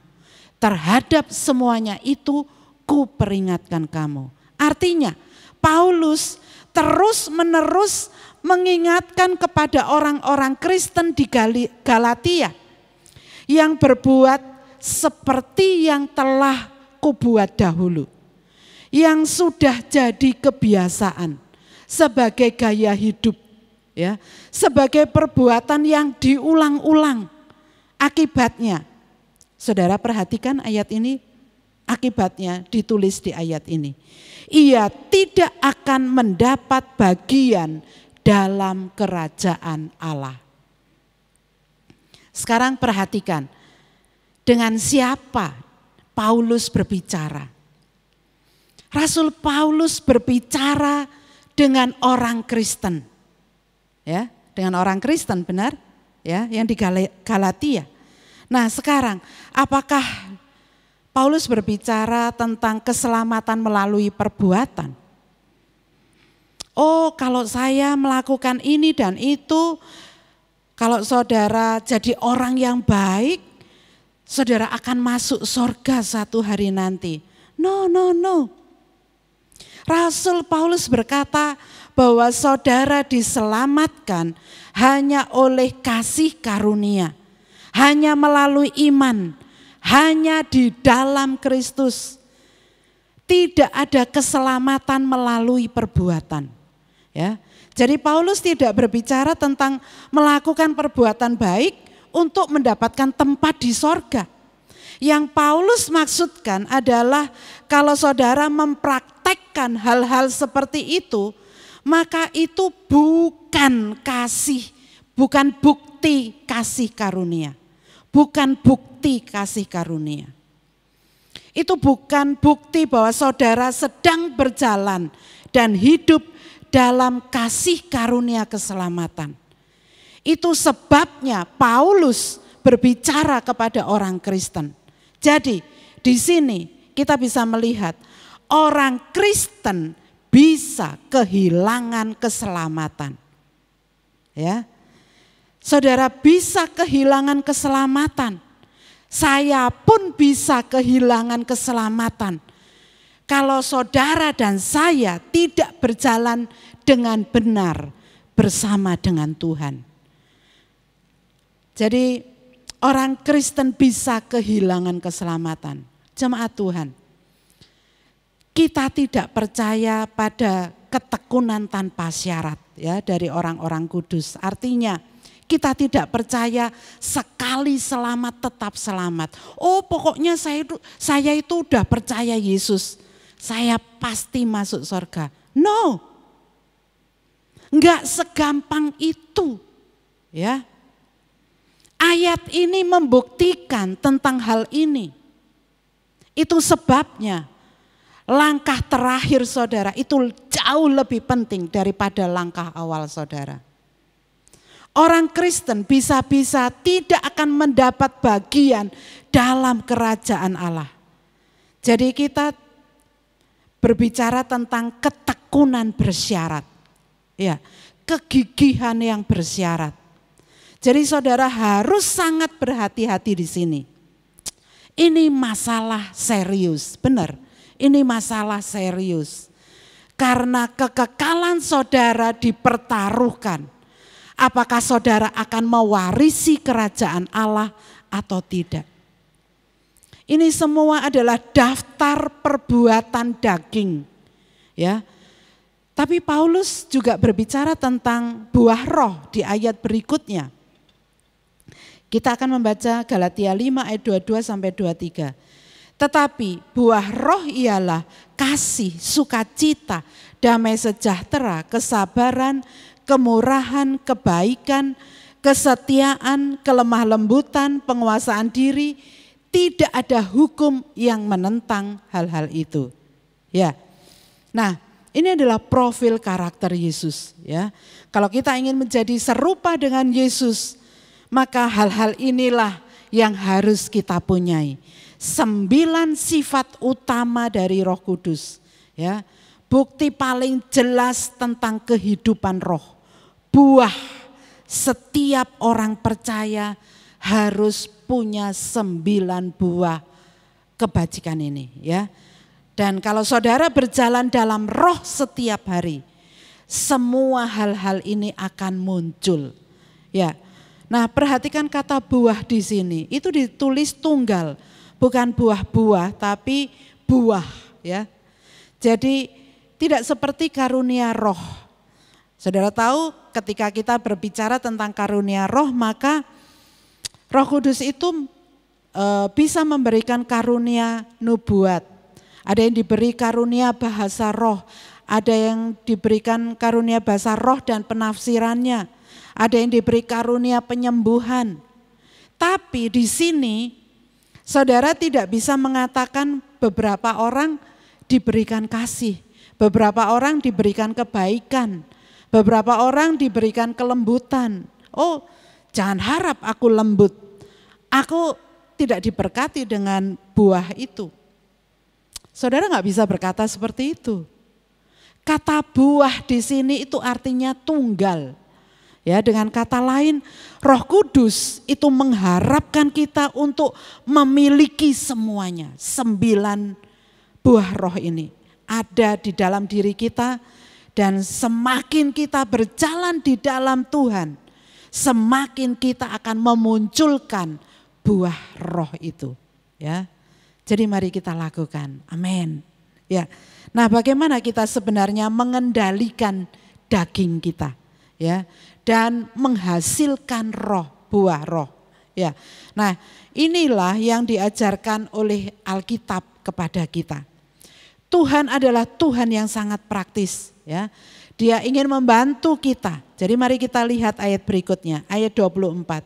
Terhadap semuanya itu ku peringatkan kamu. Artinya Paulus terus-menerus mengingatkan kepada orang-orang Kristen di Galatia yang berbuat seperti yang telah kubuat dahulu. Yang sudah jadi kebiasaan sebagai gaya hidup, ya, sebagai perbuatan yang diulang-ulang. Akibatnya, saudara perhatikan ayat ini, akibatnya ditulis di ayat ini. Ia tidak akan mendapat bagian dalam kerajaan Allah. Sekarang perhatikan, dengan siapa Paulus berbicara? Rasul Paulus berbicara dengan orang Kristen. Ya, dengan orang Kristen, benar? Ya, yang di Galatia. Nah, sekarang apakah Paulus berbicara tentang keselamatan melalui perbuatan? Oh, kalau saya melakukan ini dan itu, kalau saudara jadi orang yang baik, saudara akan masuk surga satu hari nanti. No. Rasul Paulus berkata bahwa saudara diselamatkan hanya oleh kasih karunia, hanya melalui iman, hanya di dalam Kristus. Tidak ada keselamatan melalui perbuatan. Ya. Jadi Paulus tidak berbicara tentang melakukan perbuatan baik untuk mendapatkan tempat di sorga. Yang Paulus maksudkan adalah kalau saudara mempraktekkan hal-hal seperti itu, maka itu bukan bukti kasih karunia. Bukan bukti kasih karunia. Itu bukan bukti bahwa saudara sedang berjalan dan hidup dalam kasih karunia keselamatan. Itu sebabnya Paulus berbicara kepada orang Kristen. Jadi di sini kita bisa melihat orang Kristen bisa kehilangan keselamatan. Ya. Saudara bisa kehilangan keselamatan. Saya pun bisa kehilangan keselamatan. Kalau saudara dan saya tidak berjalan dengan benar bersama dengan Tuhan. Jadi orang Kristen bisa kehilangan keselamatan. Jemaat Tuhan, kita tidak percaya pada ketekunan tanpa syarat ya dari orang-orang kudus. Artinya kita tidak percaya sekali selamat tetap selamat. Oh, pokoknya saya itu udah percaya Yesus, saya pasti masuk surga. No, enggak segampang itu, ya. Ayat ini membuktikan tentang hal ini. Itu sebabnya langkah terakhir saudara itu jauh lebih penting daripada langkah awal saudara. Orang Kristen bisa-bisa tidak akan mendapat bagian dalam kerajaan Allah. Jadi kita berbicara tentang ketekunan bersyarat. Ya, kegigihan yang bersyarat. Jadi saudara harus sangat berhati-hati di sini. Ini masalah serius, benar. Ini masalah serius. Karena kekekalan saudara dipertaruhkan. Apakah saudara akan mewarisi kerajaan Allah atau tidak? Ini semua adalah daftar perbuatan daging. Ya. Tapi Paulus juga berbicara tentang buah roh di ayat berikutnya. Kita akan membaca Galatia 5 ayat 22 sampai 23. Tetapi buah roh ialah kasih, sukacita, damai sejahtera, kesabaran, kemurahan, kebaikan, kesetiaan, kelemah lembutan, penguasaan diri. Tidak ada hukum yang menentang hal-hal itu. Ya. Nah, ini adalah profil karakter Yesus, ya. Kalau kita ingin menjadi serupa dengan Yesus, maka hal-hal inilah yang harus kita punyai. 9 sifat utama dari Roh Kudus, ya. Bukti paling jelas tentang kehidupan roh. Buah setiap orang percaya harus punya 9 buah kebajikan ini, ya. Dan kalau saudara berjalan dalam roh setiap hari, semua hal-hal ini akan muncul. Ya. Nah, perhatikan kata buah di sini. Itu ditulis tunggal, bukan buah-buah tapi buah, ya. Jadi tidak seperti karunia roh. Saudara tahu ketika kita berbicara tentang karunia roh, maka Roh Kudus itu bisa memberikan karunia nubuat. Ada yang diberi karunia bahasa roh, ada yang diberikan karunia bahasa roh dan penafsirannya, ada yang diberi karunia penyembuhan. Tapi di sini saudara tidak bisa mengatakan beberapa orang diberikan kasih, beberapa orang diberikan kebaikan, beberapa orang diberikan kelembutan. Oh, jangan harap aku lembut, aku tidak diberkati dengan buah itu. Saudara nggak bisa berkata seperti itu. Kata buah di sini itu artinya tunggal. Ya, dengan kata lain, Roh Kudus itu mengharapkan kita untuk memiliki semuanya. 9 buah roh ini ada di dalam diri kita, dan semakin kita berjalan di dalam Tuhan, semakin kita akan memunculkan buah roh itu. Ya. Jadi mari kita lakukan, amin. Ya, nah bagaimana kita sebenarnya mengendalikan daging kita, ya, dan menghasilkan roh, buah roh, ya. Nah inilah yang diajarkan oleh Alkitab kepada kita. Tuhan adalah Tuhan yang sangat praktis, ya. Dia ingin membantu kita. Jadi mari kita lihat ayat berikutnya, ayat 24.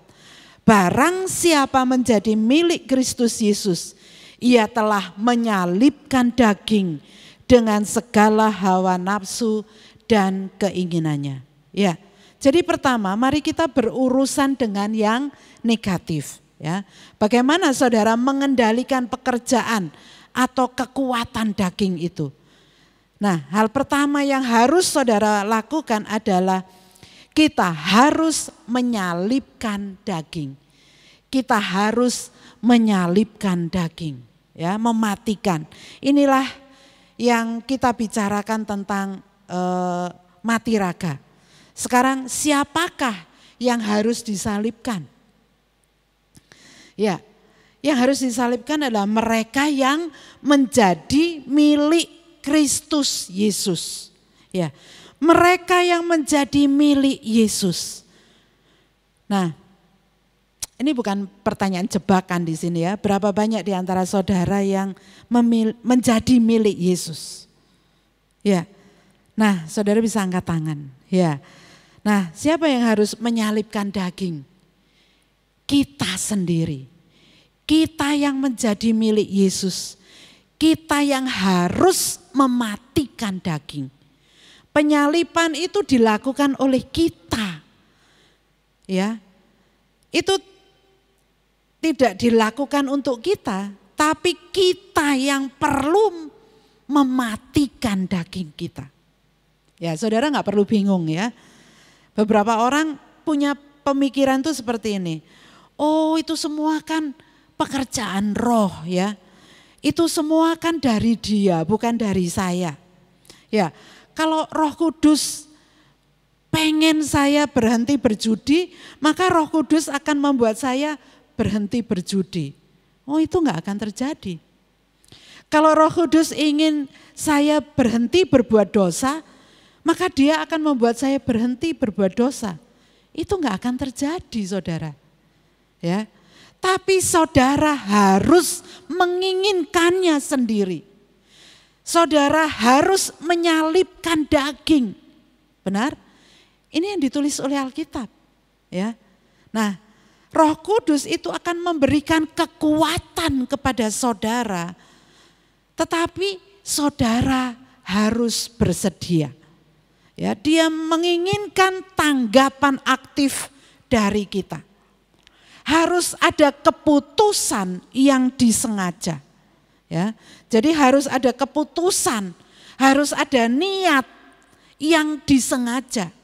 Barang siapa menjadi milik Kristus Yesus, ia telah menyalibkan daging dengan segala hawa nafsu dan keinginannya. Ya. Jadi pertama, mari kita berurusan dengan yang negatif, ya. Bagaimana saudara mengendalikan pekerjaan atau kekuatan daging itu? Nah, hal pertama yang harus saudara lakukan adalah kita harus menyalibkan daging. Kita harus menyalibkan daging. Ya, mematikan. Inilah yang kita bicarakan tentang mati raga. Sekarang siapakah yang harus disalibkan? Ya, yang harus disalibkan adalah mereka yang menjadi milik Kristus Yesus. Ya, mereka yang menjadi milik Yesus. Nah, ini bukan pertanyaan jebakan di sini, ya. Berapa banyak di antara saudara yang menjadi milik Yesus? Ya. Nah, saudara bisa angkat tangan. Ya. Nah, siapa yang harus menyalibkan daging? Kita sendiri. Kita yang menjadi milik Yesus. Kita yang harus mematikan daging. Penyaliban itu dilakukan oleh kita. Ya. Itu tidak dilakukan untuk kita, tapi kita yang perlu mematikan daging kita. Ya, saudara nggak perlu bingung, ya. Beberapa orang punya pemikiran tuh seperti ini. Oh, itu semua kan pekerjaan roh ya. Itu semua kan dari Dia, bukan dari saya. Ya, kalau Roh Kudus pengen saya berhenti berjudi, maka Roh Kudus akan membuat saya berhenti berjudi. Oh, itu enggak akan terjadi. Kalau Roh Kudus ingin saya berhenti berbuat dosa, maka Dia akan membuat saya berhenti berbuat dosa. Itu enggak akan terjadi, saudara. Ya. Tapi saudara harus menginginkannya sendiri. Saudara harus menyalibkan daging. Benar? Ini yang ditulis oleh Alkitab. Ya. Nah, Roh Kudus itu akan memberikan kekuatan kepada saudara. Tetapi saudara harus bersedia. Ya, Dia menginginkan tanggapan aktif dari kita. Harus ada keputusan yang disengaja. Ya, jadi harus ada keputusan, harus ada niat yang disengaja.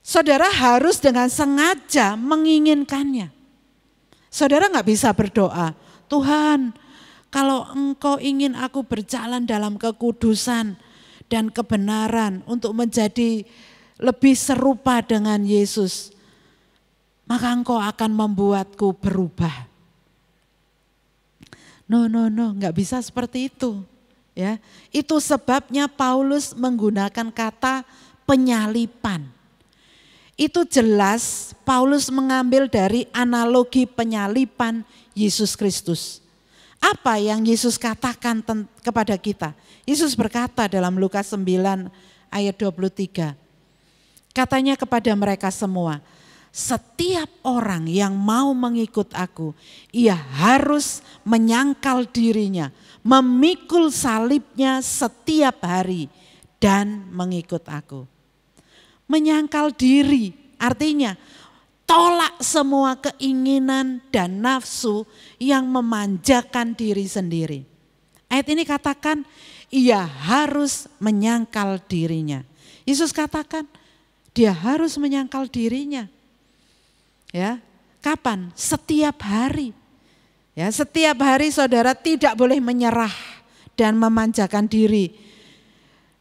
Saudara harus dengan sengaja menginginkannya. Saudara nggak bisa berdoa, Tuhan, kalau Engkau ingin aku berjalan dalam kekudusan dan kebenaran untuk menjadi lebih serupa dengan Yesus, maka Engkau akan membuatku berubah. No, nggak bisa seperti itu. Ya, itu sebabnya Paulus menggunakan kata penyalipan. Itu jelas Paulus mengambil dari analogi penyalipan Yesus Kristus. Apa yang Yesus katakan kepada kita? Yesus berkata dalam Lukas 9 ayat 23. Katanya kepada mereka semua, setiap orang yang mau mengikut aku, ia harus menyangkal dirinya, memikul salibnya setiap hari dan mengikut aku. Menyangkal diri artinya tolak semua keinginan dan nafsu yang memanjakan diri sendiri. Ayat ini katakan ia harus menyangkal dirinya. Yesus katakan dia harus menyangkal dirinya. Ya, kapan? Setiap hari. Ya, setiap hari saudara tidak boleh menyerah dan memanjakan diri.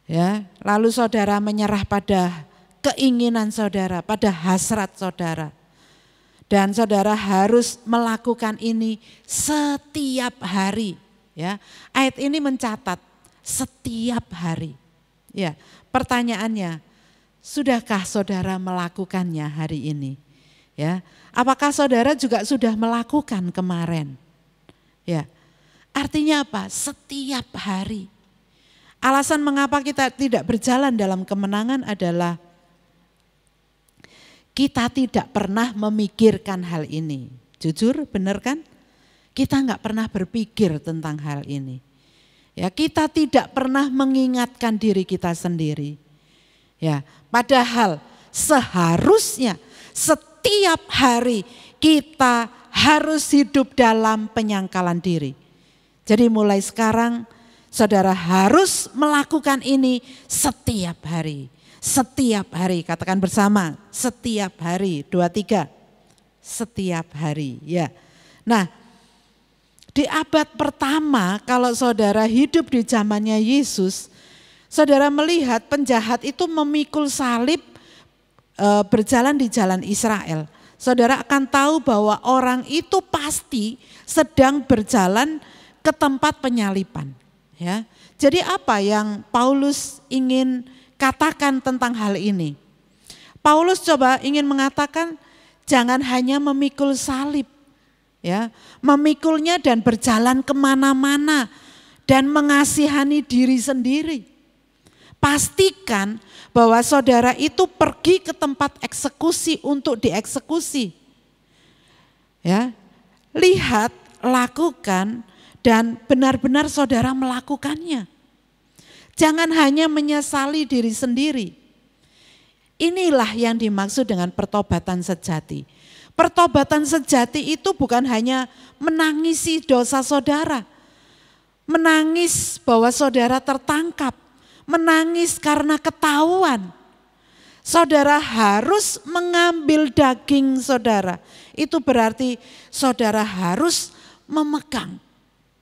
Ya, lalu saudara menyerah pada keinginan saudara, pada hasrat saudara. Dan saudara harus melakukan ini setiap hari. Ya, ayat ini mencatat setiap hari. Ya, pertanyaannya, sudahkah saudara melakukannya hari ini? Ya, apakah saudara juga sudah melakukan kemarin? Ya, artinya apa? Setiap hari. Alasan mengapa kita tidak berjalan dalam kemenangan adalah kita tidak pernah memikirkan hal ini. Jujur, benar kan? Kita nggak pernah berpikir tentang hal ini. Ya, kita tidak pernah mengingatkan diri kita sendiri. Ya, padahal seharusnya setiap hari kita harus hidup dalam penyangkalan diri. Jadi mulai sekarang saudara harus melakukan ini setiap hari. Setiap hari, katakan bersama, setiap hari, 2, 3. Setiap hari, ya. Nah, di abad pertama kalau saudara hidup di zamannya Yesus, saudara melihat penjahat itu memikul salib berjalan di jalan Israel. Saudara akan tahu bahwa orang itu pasti sedang berjalan ke tempat penyalipan. Ya. Jadi apa yang Paulus ingin katakan tentang hal ini? Paulus coba ingin mengatakan jangan hanya memikul salib. Ya, memikulnya dan berjalan kemana-mana dan mengasihani diri sendiri. Pastikan bahwa saudara itu pergi ke tempat eksekusi untuk dieksekusi. Ya, lihat, lakukan, dan benar-benar saudara melakukannya. Jangan hanya menyesali diri sendiri. Inilah yang dimaksud dengan pertobatan sejati. Pertobatan sejati itu bukan hanya menangisi dosa saudara, menangis bahwa saudara tertangkap, menangis karena ketahuan. Saudara harus mengambil daging saudara. Itu berarti saudara harus memegang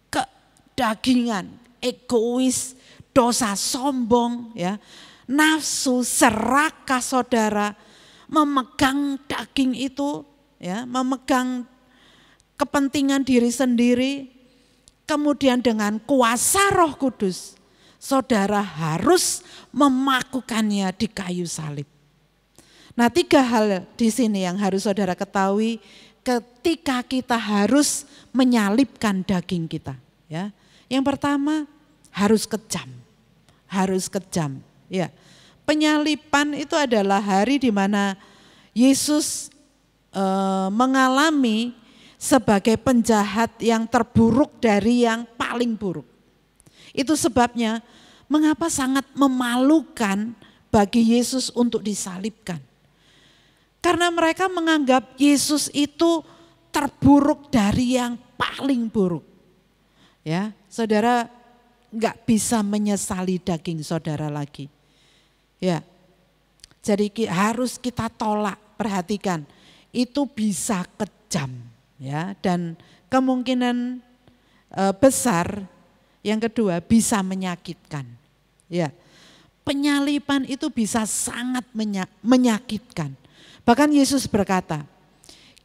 kedagingan, egois, dosa sombong, ya, nafsu, serakah saudara. Memegang daging itu, ya, memegang kepentingan diri sendiri. Kemudian dengan kuasa Roh Kudus, saudara harus memakukannya di kayu salib. Nah, 3 hal di sini yang harus saudara ketahui ketika kita harus menyalibkan daging kita. Ya, yang pertama harus kejam, Ya, penyaliban itu adalah hari di mana Yesus mengalami sebagai penjahat yang terburuk dari yang paling buruk. Itu sebabnya mengapa sangat memalukan bagi Yesus untuk disalibkan. Karena mereka menganggap Yesus itu terburuk dari yang paling buruk. Ya, saudara nggak bisa menyesali daging saudara lagi. Ya, jadi harus kita tolak. Perhatikan, itu bisa kejam, ya, dan kemungkinan besar yang kedua bisa menyakitkan. Ya, penyaliban itu bisa sangat menyakitkan. Bahkan Yesus berkata,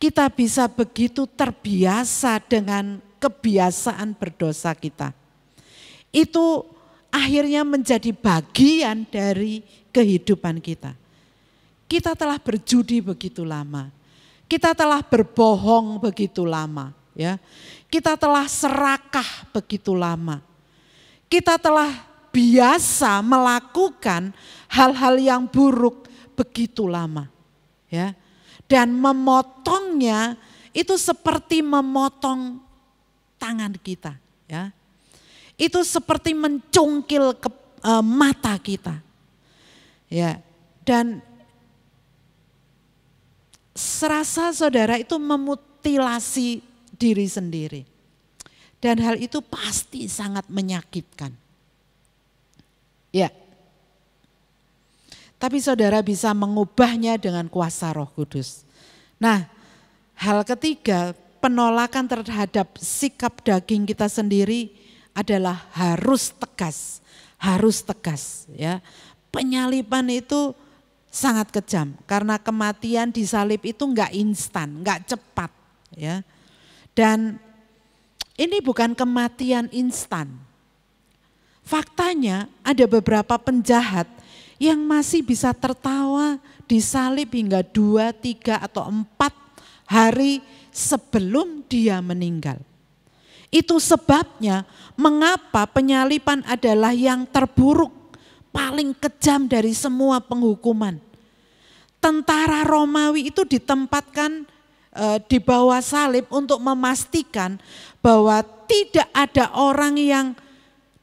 kita bisa begitu terbiasa dengan kebiasaan berdosa kita. Itu akhirnya menjadi bagian dari kehidupan kita. Kita telah berjudi begitu lama. Kita telah berbohong begitu lama, ya. Kita telah serakah begitu lama. Kita telah biasa melakukan hal-hal yang buruk begitu lama. Ya, dan memotongnya itu seperti memotong tangan kita, ya. Itu seperti mencungkil ke mata kita, ya. Dan serasa saudara itu memutilasi diri sendiri, dan hal itu pasti sangat menyakitkan, ya. Tapi saudara bisa mengubahnya dengan kuasa Roh Kudus. Nah, hal ketiga, penolakan terhadap sikap daging kita sendiri adalah harus tegas, ya. Penyaliban itu sangat kejam karena kematian di salib itu enggak instan, enggak cepat, ya. Dan ini bukan kematian instan. Faktanya ada beberapa penjahat yang masih bisa tertawa di salib hingga 2, 3, atau 4 hari sebelum dia meninggal. Itu sebabnya mengapa penyaliban adalah yang terburuk, paling kejam dari semua penghukuman. Tentara Romawi itu ditempatkan di bawah salib untuk memastikan bahwa tidak ada orang yang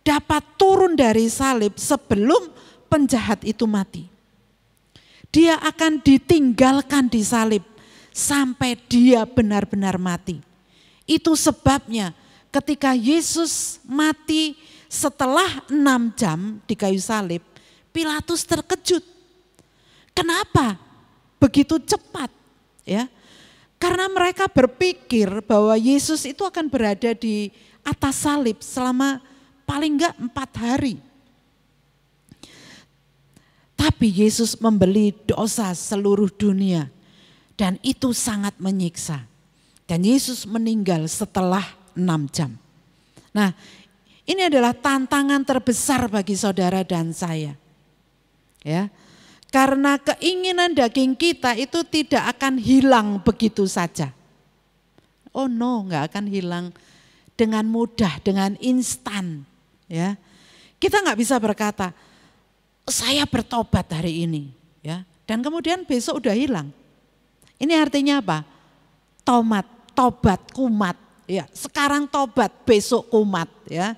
dapat turun dari salib sebelum penjahat itu mati. Dia akan ditinggalkan di salib sampai dia benar-benar mati. Itu sebabnya ketika Yesus mati setelah 6 jam di kayu salib, Pilatus terkejut. Kenapa begitu cepat? Ya, karena mereka berpikir bahwa Yesus itu akan berada di atas salib selama paling enggak 4 hari. Tapi Yesus membeli dosa seluruh dunia dan itu sangat menyiksa. Dan Yesus meninggal setelah 6 jam. Nah, ini adalah tantangan terbesar bagi saudara dan saya. Ya. Karena keinginan daging kita itu tidak akan hilang begitu saja. Oh no, enggak akan hilang dengan mudah, dengan instan. Ya. Kita enggak bisa berkata, saya bertobat hari ini, ya, dan kemudian besok udah hilang. Ini artinya apa? Tobat kumat, ya. Sekarang tobat, besok kumat, ya.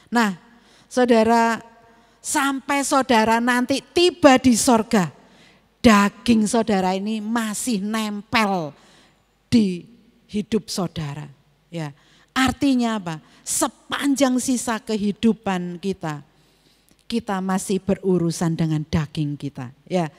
Nah, saudara, sampai saudara nanti tiba di sorga, daging saudara ini masih nempel di hidup saudara, ya. Artinya apa? Sepanjang sisa kehidupan kita masih berurusan dengan daging kita. Ya,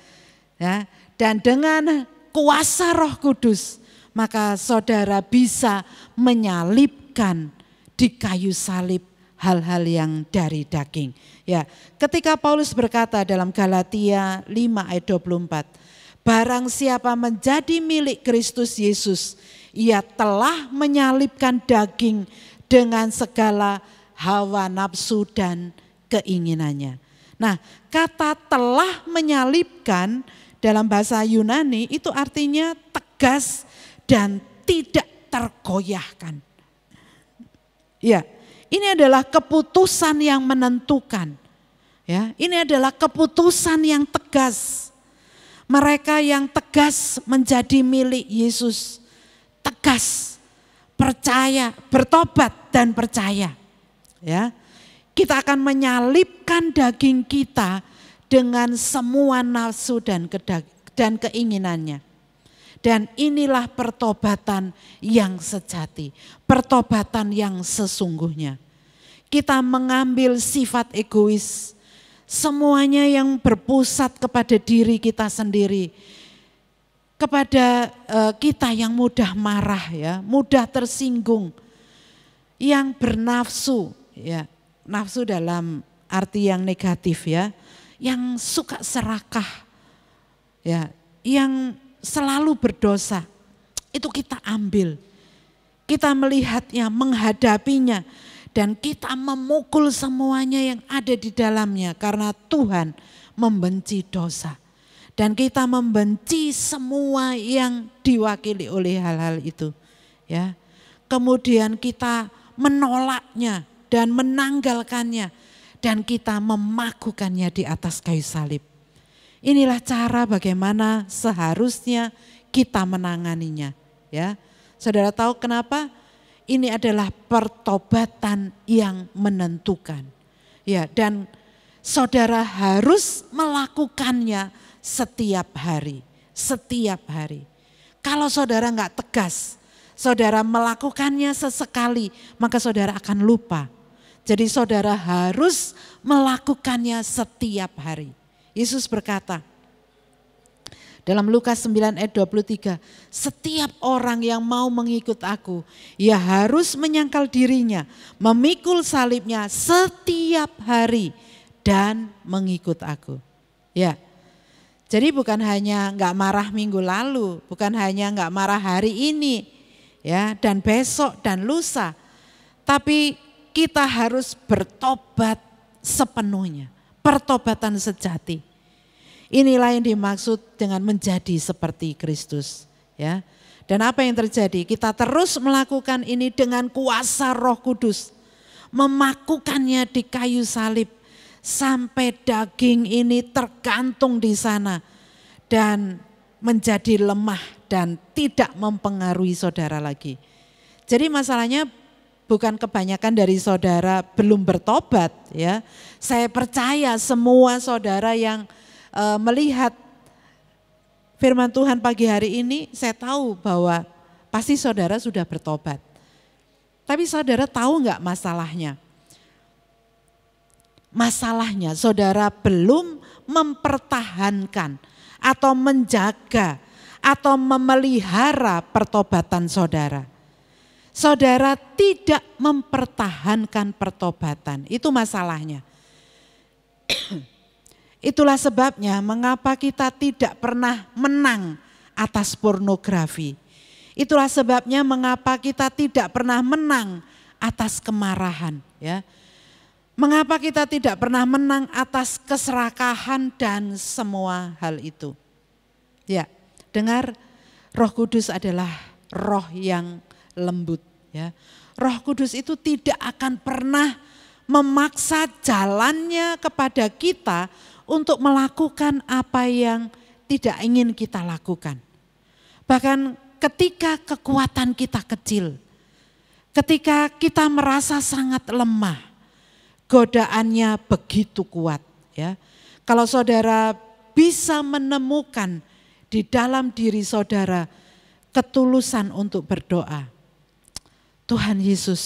Ya, dan dengan kuasa Roh Kudus, maka saudara bisa menyalibkan di kayu salib hal-hal yang dari daging. Ya, ketika Paulus berkata dalam Galatia 5 ayat 24, barang siapa menjadi milik Kristus Yesus, ia telah menyalibkan daging dengan segala hawa nafsu dan keinginannya. Nah, kata telah menyalibkan dalam bahasa Yunani itu artinya tegas dan tidak tergoyahkan. Ya, ini adalah keputusan yang menentukan. Ya, ini adalah keputusan yang tegas. Mereka yang tegas menjadi milik Yesus, tegas, percaya, bertobat dan percaya. Ya, kita akan menyalibkan daging kita dengan semua nafsu dan keinginannya. Dan inilah pertobatan yang sejati, pertobatan yang sesungguhnya. Kita mengambil sifat egois, semuanya yang berpusat kepada diri kita sendiri, kepada kita yang mudah marah, ya, mudah tersinggung, yang bernafsu, ya, nafsu dalam arti yang negatif, ya, yang suka serakah, ya, yang selalu berdosa, itu kita ambil, kita melihatnya, menghadapinya, dan kita memukul semuanya yang ada di dalamnya karena Tuhan membenci dosa. Dan kita membenci semua yang diwakili oleh hal-hal itu. Ya. Kemudian kita menolaknya dan menanggalkannya dan kita memakukannya di atas kayu salib. Inilah cara bagaimana seharusnya kita menanganinya. Ya, saudara tahu kenapa? Ini adalah pertobatan yang menentukan. Ya, dan saudara harus melakukannya setiap hari. Setiap hari. Kalau saudara nggak tegas, saudara melakukannya sesekali, maka saudara akan lupa. Jadi saudara harus melakukannya setiap hari. Yesus berkata dalam Lukas 9 ayat 23, setiap orang yang mau mengikut aku, ia harus menyangkal dirinya, memikul salibnya setiap hari dan mengikut aku. Ya, jadi bukan hanya nggak marah minggu lalu, bukan hanya nggak marah hari ini, ya, dan besok dan lusa, tapi kita harus bertobat sepenuhnya, pertobatan sejati. Inilah yang dimaksud dengan menjadi seperti Kristus, ya. Dan apa yang terjadi? Kita terus melakukan ini dengan kuasa Roh Kudus, memakukannya di kayu salib sampai daging ini tergantung di sana dan menjadi lemah dan tidak mempengaruhi saudara lagi. Jadi masalahnya bukan kebanyakan dari saudara belum bertobat, ya. Saya percaya semua saudara yang melihat firman Tuhan pagi hari ini, saya tahu bahwa pasti saudara sudah bertobat. Tapi saudara tahu enggak masalahnya? Masalahnya saudara belum mempertahankan atau menjaga atau memelihara pertobatan saudara. Saudara tidak mempertahankan pertobatan, itu masalahnya. Itulah sebabnya mengapa kita tidak pernah menang atas pornografi. Itulah sebabnya mengapa kita tidak pernah menang atas kemarahan. Ya. Mengapa kita tidak pernah menang atas keserakahan dan semua hal itu. Ya, dengar, Roh Kudus adalah roh yang lembut. Ya. Roh Kudus itu tidak akan pernah memaksa jalannya kepada kita untuk melakukan apa yang tidak ingin kita lakukan. Bahkan ketika kekuatan kita kecil, ketika kita merasa sangat lemah, godaannya begitu kuat. Ya. Kalau saudara bisa menemukan di dalam diri saudara ketulusan untuk berdoa, Tuhan Yesus,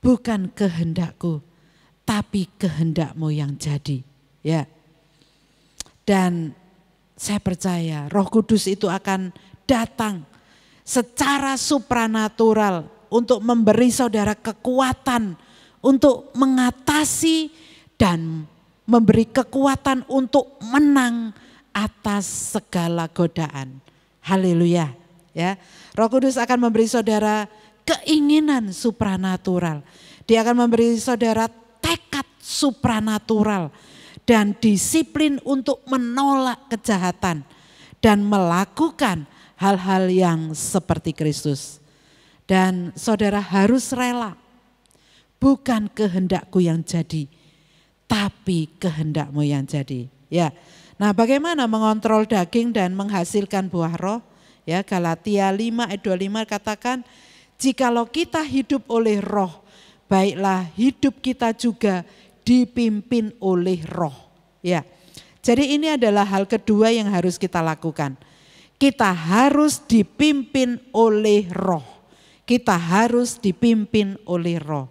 bukan kehendakku, tapi kehendakmu yang jadi. Ya, dan Saya percaya Roh Kudus itu akan datang secara supranatural untuk memberi saudara kekuatan untuk mengatasi dan memberi kekuatan untuk menang atas segala godaan. Haleluya. Ya, Roh Kudus akan memberi saudara keinginan supranatural. Dia akan memberi saudara tekad supranatural dan disiplin untuk menolak kejahatan dan melakukan hal-hal yang seperti Kristus. Dan saudara harus rela, bukan kehendakku yang jadi, tapi kehendakmu yang jadi. Ya. Nah, bagaimana mengontrol daging dan menghasilkan buah roh? Ya, Galatia 5 ayat 25 katakan, jikalau kita hidup oleh roh, baiklah hidup kita juga dipimpin oleh roh. Ya. Jadi ini adalah hal kedua yang harus kita lakukan. Kita harus dipimpin oleh roh. Kita harus dipimpin oleh roh.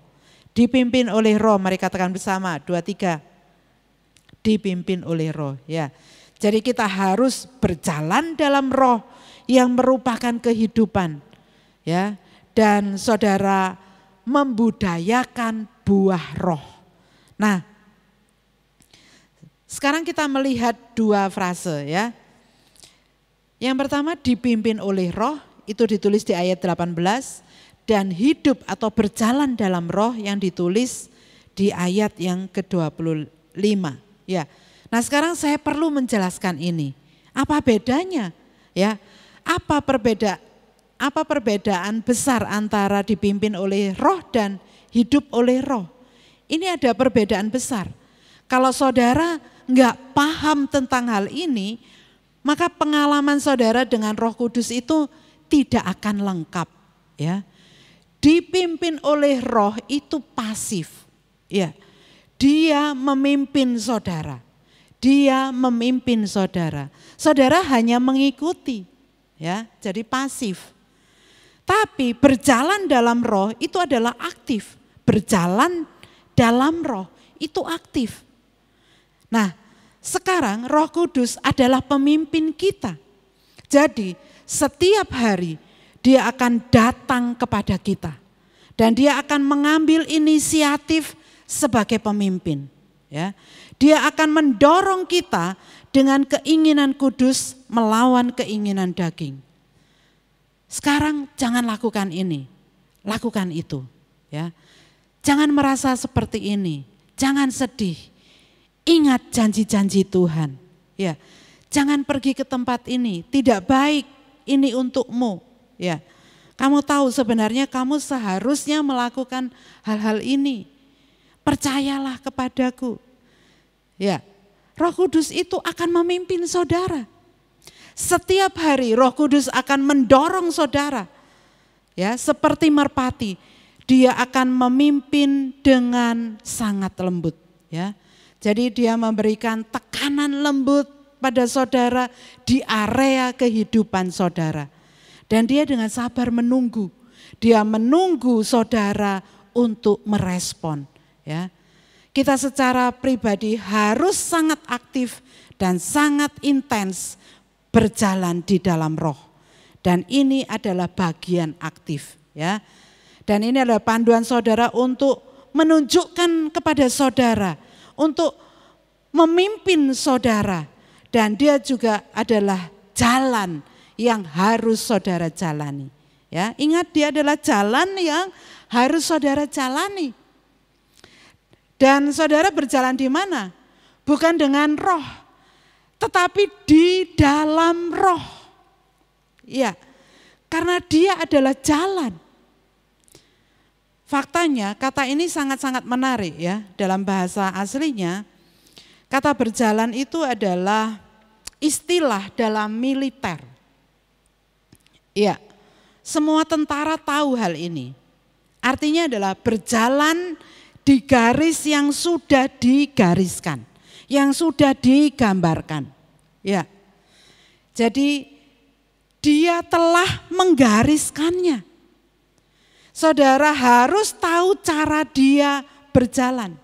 Dipimpin oleh roh, mari katakan bersama, 2, 3. Dipimpin oleh roh, ya. Jadi kita harus berjalan dalam roh yang merupakan kehidupan, ya. Dan saudara membudayakan buah roh. Nah, sekarang kita melihat dua frase, ya. Yang pertama dipimpin oleh roh, itu ditulis di ayat 18, dan hidup atau berjalan dalam roh yang ditulis di ayat yang ke-25. Ya. Nah, sekarang saya perlu menjelaskan ini. Apa bedanya? Ya. Apa perbedaan besar antara dipimpin oleh roh dan hidup oleh roh? Ini ada perbedaan besar. Kalau saudara enggak paham tentang hal ini, maka pengalaman saudara dengan Roh Kudus itu tidak akan lengkap, ya. Dipimpin oleh roh itu pasif, ya. Dia memimpin saudara. Dia memimpin saudara. Saudara hanya mengikuti, ya. Jadi pasif. Tapi berjalan dalam roh itu adalah aktif. Berjalan dalam roh itu aktif. Nah, sekarang Roh Kudus adalah pemimpin kita. Jadi setiap hari dia akan datang kepada kita. Dan dia akan mengambil inisiatif sebagai pemimpin. Ya. Dia akan mendorong kita dengan keinginan kudus melawan keinginan daging. Sekarang jangan lakukan ini, lakukan itu. Ya. Jangan merasa seperti ini, jangan sedih. Ingat janji-janji Tuhan. Ya. Jangan pergi ke tempat ini, tidak baik ini untukmu. Ya. Kamu tahu sebenarnya kamu seharusnya melakukan hal-hal ini. Percayalah kepadaku. Ya. Roh Kudus itu akan memimpin saudara. Setiap hari Roh Kudus akan mendorong saudara. Ya, seperti merpati, dia akan memimpin dengan sangat lembut, ya. Jadi dia memberikan tekanan lembut pada saudara di area kehidupan saudara. Dan dia dengan sabar menunggu. Dia menunggu saudara untuk merespon, ya. Kita secara pribadi harus sangat aktif dan sangat intens berjalan di dalam roh. Dan ini adalah bagian aktif, ya. Dan ini adalah panduan saudara untuk menunjukkan kepada saudara, untuk memimpin saudara. Dan dia juga adalah jalan yang harus saudara jalani. Ya, ingat dia adalah jalan yang harus saudara jalani. Dan saudara berjalan di mana? Bukan dengan roh, tetapi di dalam roh. Ya, karena dia adalah jalan. Faktanya kata ini sangat-sangat menarik ya, dalam bahasa aslinya. Kata berjalan itu adalah istilah dalam militer. Ya, semua tentara tahu hal ini. Artinya adalah berjalan di garis yang sudah digariskan, yang sudah digambarkan. Ya. Jadi dia telah menggariskannya. Saudara harus tahu cara dia berjalan.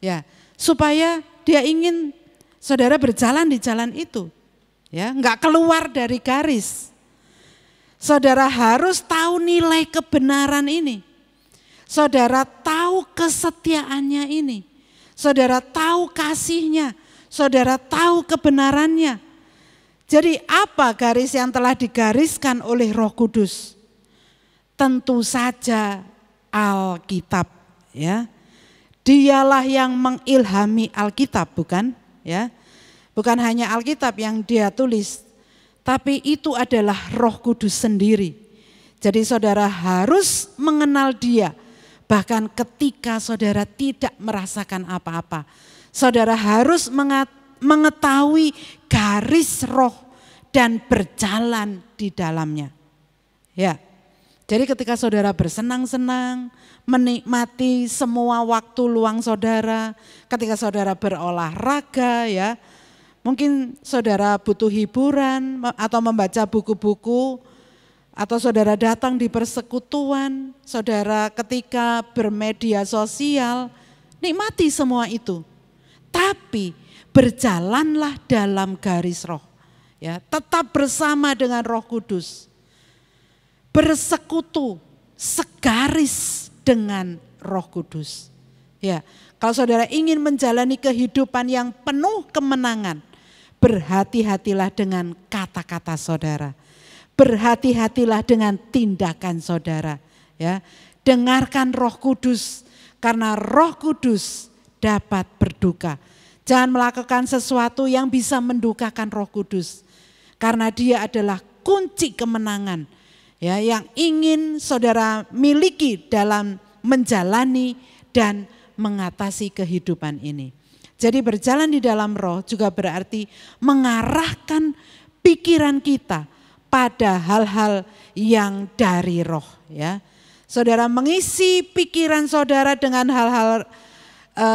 Ya, supaya dia ingin Saudara berjalan di jalan itu, ya, enggak keluar dari garis. Saudara harus tahu nilai kebenaran ini. Saudara tahu kesetiaannya ini. Saudara tahu kasihnya. Saudara tahu kebenarannya. Jadi apa garis yang telah digariskan oleh Roh Kudus? Tentu saja Alkitab, ya. Dialah yang mengilhami Alkitab, bukan? Ya. Bukan hanya Alkitab yang dia tulis, tapi itu adalah Roh Kudus sendiri. Jadi saudara harus mengenal dia, bahkan ketika saudara tidak merasakan apa-apa. Saudara harus mengetahui garis roh dan berjalan di dalamnya. Ya. Jadi ketika saudara bersenang-senang, menikmati semua waktu luang saudara, ketika saudara berolahraga, ya, mungkin saudara butuh hiburan atau membaca buku-buku, atau saudara datang di persekutuan, saudara ketika bermedia sosial, nikmati semua itu. Tapi berjalanlah dalam garis roh, ya, tetap bersama dengan Roh Kudus, bersekutu segaris dengan Roh Kudus. Ya, kalau saudara ingin menjalani kehidupan yang penuh kemenangan, berhati-hatilah dengan kata-kata saudara, berhati-hatilah dengan tindakan saudara. Ya, dengarkan Roh Kudus, karena Roh Kudus dapat berduka. Jangan melakukan sesuatu yang bisa mendukakan Roh Kudus, karena dia adalah kunci kemenangan, ya, yang ingin saudara miliki dalam menjalani dan mengatasi kehidupan ini. Jadi berjalan di dalam roh juga berarti mengarahkan pikiran kita pada hal-hal yang dari roh, ya. Saudara mengisi pikiran saudara dengan hal-hal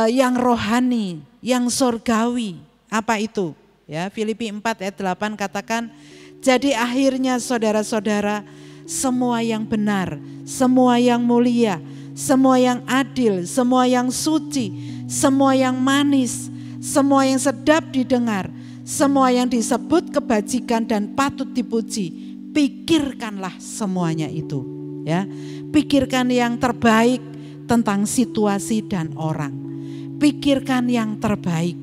yang rohani, yang surgawi. Apa itu? Ya, Filipi 4 ayat 8 katakan, jadi akhirnya saudara-saudara, semua yang benar, semua yang mulia, semua yang adil, semua yang suci, semua yang manis, semua yang sedap didengar, semua yang disebut kebajikan dan patut dipuji, pikirkanlah semuanya itu. Ya, pikirkan yang terbaik tentang situasi dan orang. Pikirkan yang terbaik,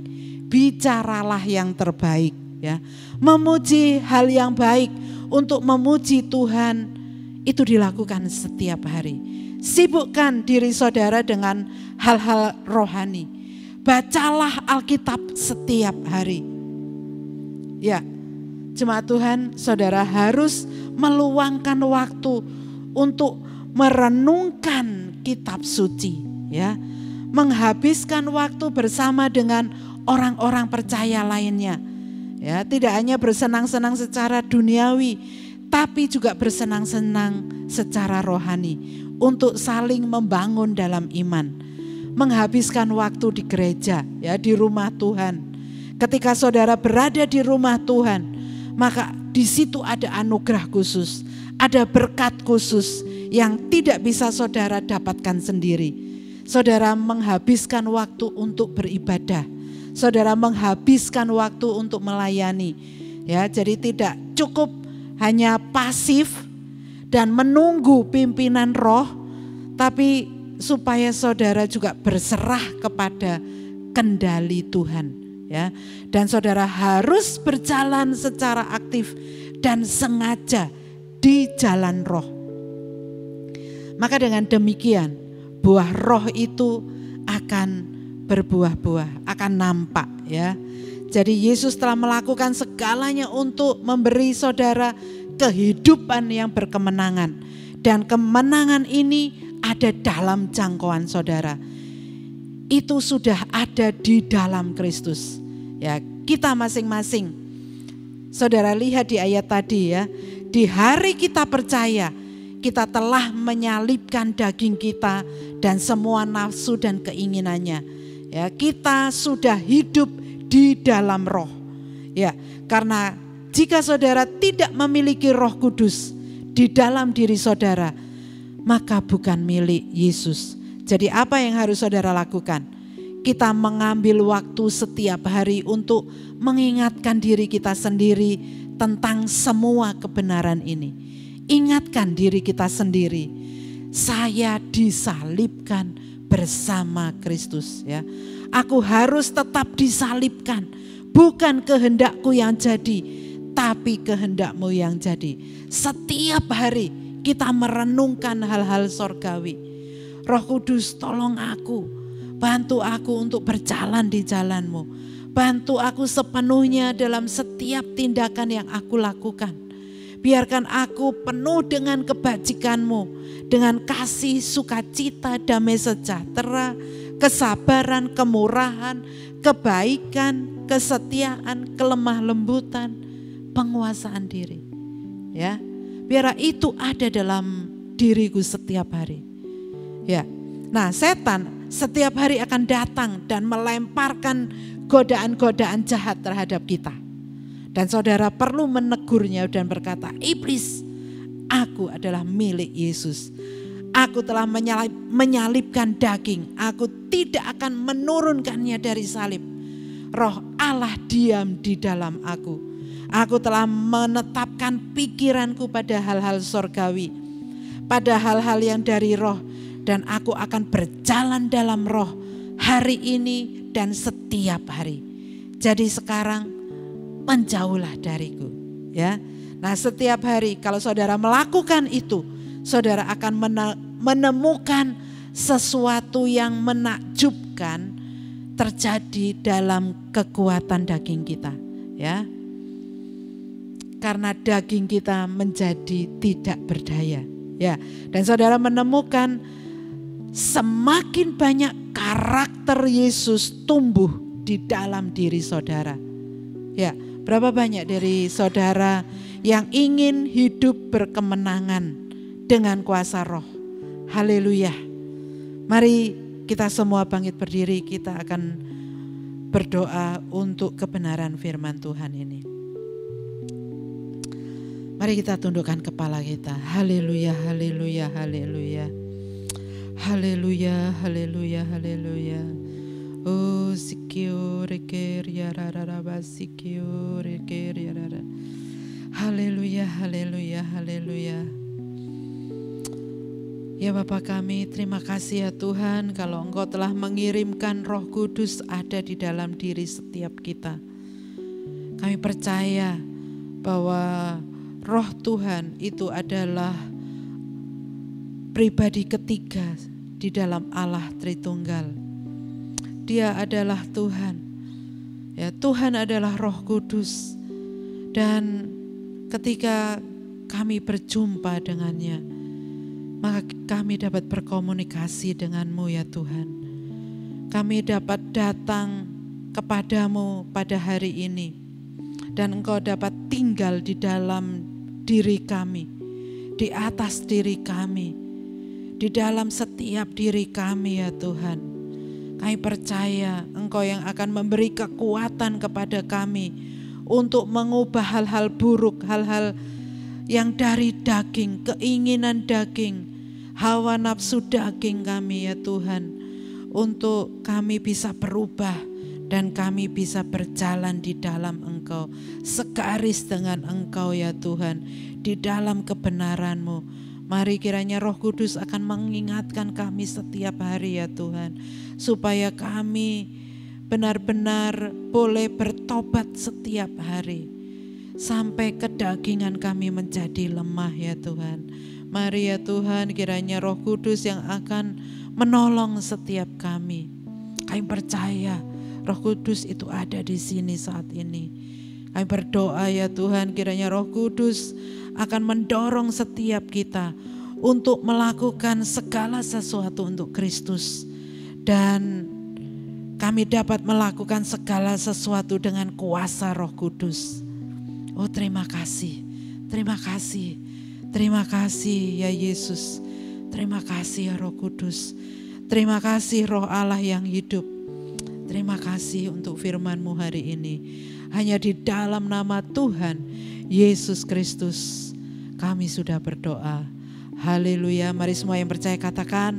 bicaralah yang terbaik, ya. Memuji hal yang baik, untuk memuji Tuhan itu dilakukan setiap hari. Sibukkan diri saudara dengan hal-hal rohani. Bacalah Alkitab setiap hari. Ya, jemaat Tuhan, saudara harus meluangkan waktu untuk merenungkan kitab suci, ya. Menghabiskan waktu bersama dengan orang-orang percaya lainnya. Ya, tidak hanya bersenang-senang secara duniawi, tapi juga bersenang-senang secara rohani untuk saling membangun dalam iman. Menghabiskan waktu di gereja, ya, di rumah Tuhan. Ketika saudara berada di rumah Tuhan, maka di situ ada anugerah khusus, ada berkat khusus yang tidak bisa saudara dapatkan sendiri. Saudara menghabiskan waktu untuk beribadah. Saudara menghabiskan waktu untuk melayani. Ya, jadi tidak cukup hanya pasif dan menunggu pimpinan roh, tapi supaya saudara juga berserah kepada kendali Tuhan, ya. Dan saudara harus berjalan secara aktif dan sengaja di jalan roh. Maka dengan demikian buah roh itu akan berbuah-buah, akan nampak, ya. Jadi Yesus telah melakukan segalanya untuk memberi saudara kehidupan yang berkemenangan. Dan kemenangan ini ada dalam jangkauan saudara. Itu sudah ada di dalam Kristus. Ya, kita masing-masing. Saudara lihat di ayat tadi, ya. Di hari kita percaya, kita telah menyalibkan daging kita dan semua nafsu dan keinginannya. Ya, kita sudah hidup di dalam roh. Ya, karena jika saudara tidak memiliki Roh Kudus di dalam diri saudara, maka bukan milik Yesus. Jadi apa yang harus saudara lakukan? kita mengambil waktu setiap hari untuk mengingatkan diri kita sendiri tentang semua kebenaran ini. Ingatkan diri kita sendiri, saya disalibkan bersama Kristus ya. Aku harus tetap disalibkan, bukan kehendakku yang jadi, tapi kehendakmu yang jadi. Setiap hari kita merenungkan hal-hal sorgawi. Roh Kudus, tolong aku, bantu aku untuk berjalan di jalan-Mu. Bantu aku sepenuhnya dalam setiap tindakan yang aku lakukan. Biarkan aku penuh dengan kebajikan-Mu, dengan kasih, sukacita, damai sejahtera, kesabaran, kemurahan, kebaikan, kesetiaan, kelemah lembutan, penguasaan diri. Ya, biar itu ada dalam diriku setiap hari. Ya, nah setan setiap hari akan datang dan melemparkan godaan-godaan jahat terhadap kita. Dan saudara perlu menegurnya dan berkata, iblis, aku adalah milik Yesus. Aku telah menyalibkan daging, aku tidak akan menurunkannya dari salib. Roh Allah diam di dalam aku. Aku telah menetapkan pikiranku pada hal-hal sorgawi, pada hal-hal yang dari roh. Dan aku akan berjalan dalam roh hari ini dan setiap hari. Jadi sekarang menjauhlah dariku. Ya. Nah setiap hari kalau saudara melakukan itu, saudara akan menemukan sesuatu yang menakjubkan terjadi dalam kekuatan daging kita. Ya. Karena daging kita menjadi tidak berdaya. Ya. Dan saudara menemukan semakin banyak karakter Yesus tumbuh di dalam diri saudara. Ya, berapa banyak dari saudara yang ingin hidup berkemenangan dengan kuasa roh. Haleluya. Mari kita semua bangkit berdiri, kita akan berdoa untuk kebenaran firman Tuhan ini. Mari kita tundukkan kepala kita. Haleluya, haleluya, haleluya. Haleluya, haleluya, haleluya. Oh sikio rekeria raraba sikio rekeria rara. Haleluya, haleluya, haleluya. Ya Bapa kami, terima kasih ya Tuhan kalau Engkau telah mengirimkan Roh Kudus ada di dalam diri setiap kita. Kami percaya bahwa Roh Tuhan itu adalah pribadi ketiga di dalam Allah Tritunggal. Dia adalah Tuhan. Ya, Tuhan adalah Roh Kudus. Dan ketika kami berjumpa dengannya, maka kami dapat berkomunikasi denganmu ya Tuhan. Kami dapat datang kepadamu pada hari ini. Dan Engkau dapat tinggal di dalam diri kami, di atas diri kami, di dalam setiap diri kami ya Tuhan. Kami percaya Engkau yang akan memberi kekuatan kepada kami untuk mengubah hal-hal buruk, hal-hal yang dari daging, keinginan daging, hawa nafsu daging kami ya Tuhan. Untuk kami bisa berubah dan kami bisa berjalan di dalam Engkau, segaris dengan Engkau ya Tuhan, di dalam kebenaran-Mu. Mari kiranya Roh Kudus akan mengingatkan kami setiap hari ya Tuhan, supaya kami benar-benar boleh bertobat setiap hari, sampai kedagingan kami menjadi lemah ya Tuhan. Mari ya Tuhan, kiranya Roh Kudus yang akan menolong setiap kami. Kami percaya Roh Kudus itu ada di sini saat ini. Kami berdoa ya Tuhan, kiranya Roh Kudus akan mendorong setiap kita untuk melakukan segala sesuatu untuk Kristus. Dan kami dapat melakukan segala sesuatu dengan kuasa Roh Kudus. Oh terima kasih, terima kasih, terima kasih ya Yesus. Terima kasih ya Roh Kudus. Terima kasih Roh Allah yang hidup. Terima kasih untuk firman-Mu hari ini. Hanya di dalam nama Tuhan Yesus Kristus kami sudah berdoa. Haleluya. Mari semua yang percaya katakan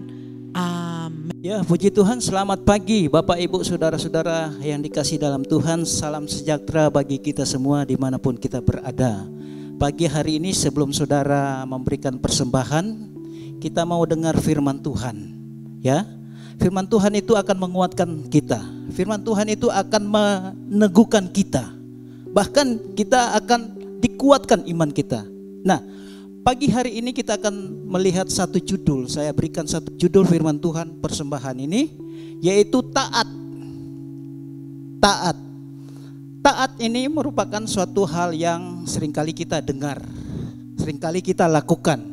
amin. Ya, puji Tuhan, selamat pagi Bapak Ibu Saudara-saudara yang dikasih dalam Tuhan. Salam sejahtera bagi kita semua dimanapun kita berada. Pagi hari ini sebelum saudara memberikan persembahan, kita mau dengar firman Tuhan. Ya, firman Tuhan itu akan menguatkan kita. Firman Tuhan itu akan meneguhkan kita. Bahkan kita akan dikuatkan iman kita. Nah, pagi hari ini kita akan melihat satu judul. Saya berikan satu judul firman Tuhan persembahan ini, yaitu taat. Taat. Taat ini merupakan suatu hal yang seringkali kita dengar, seringkali kita lakukan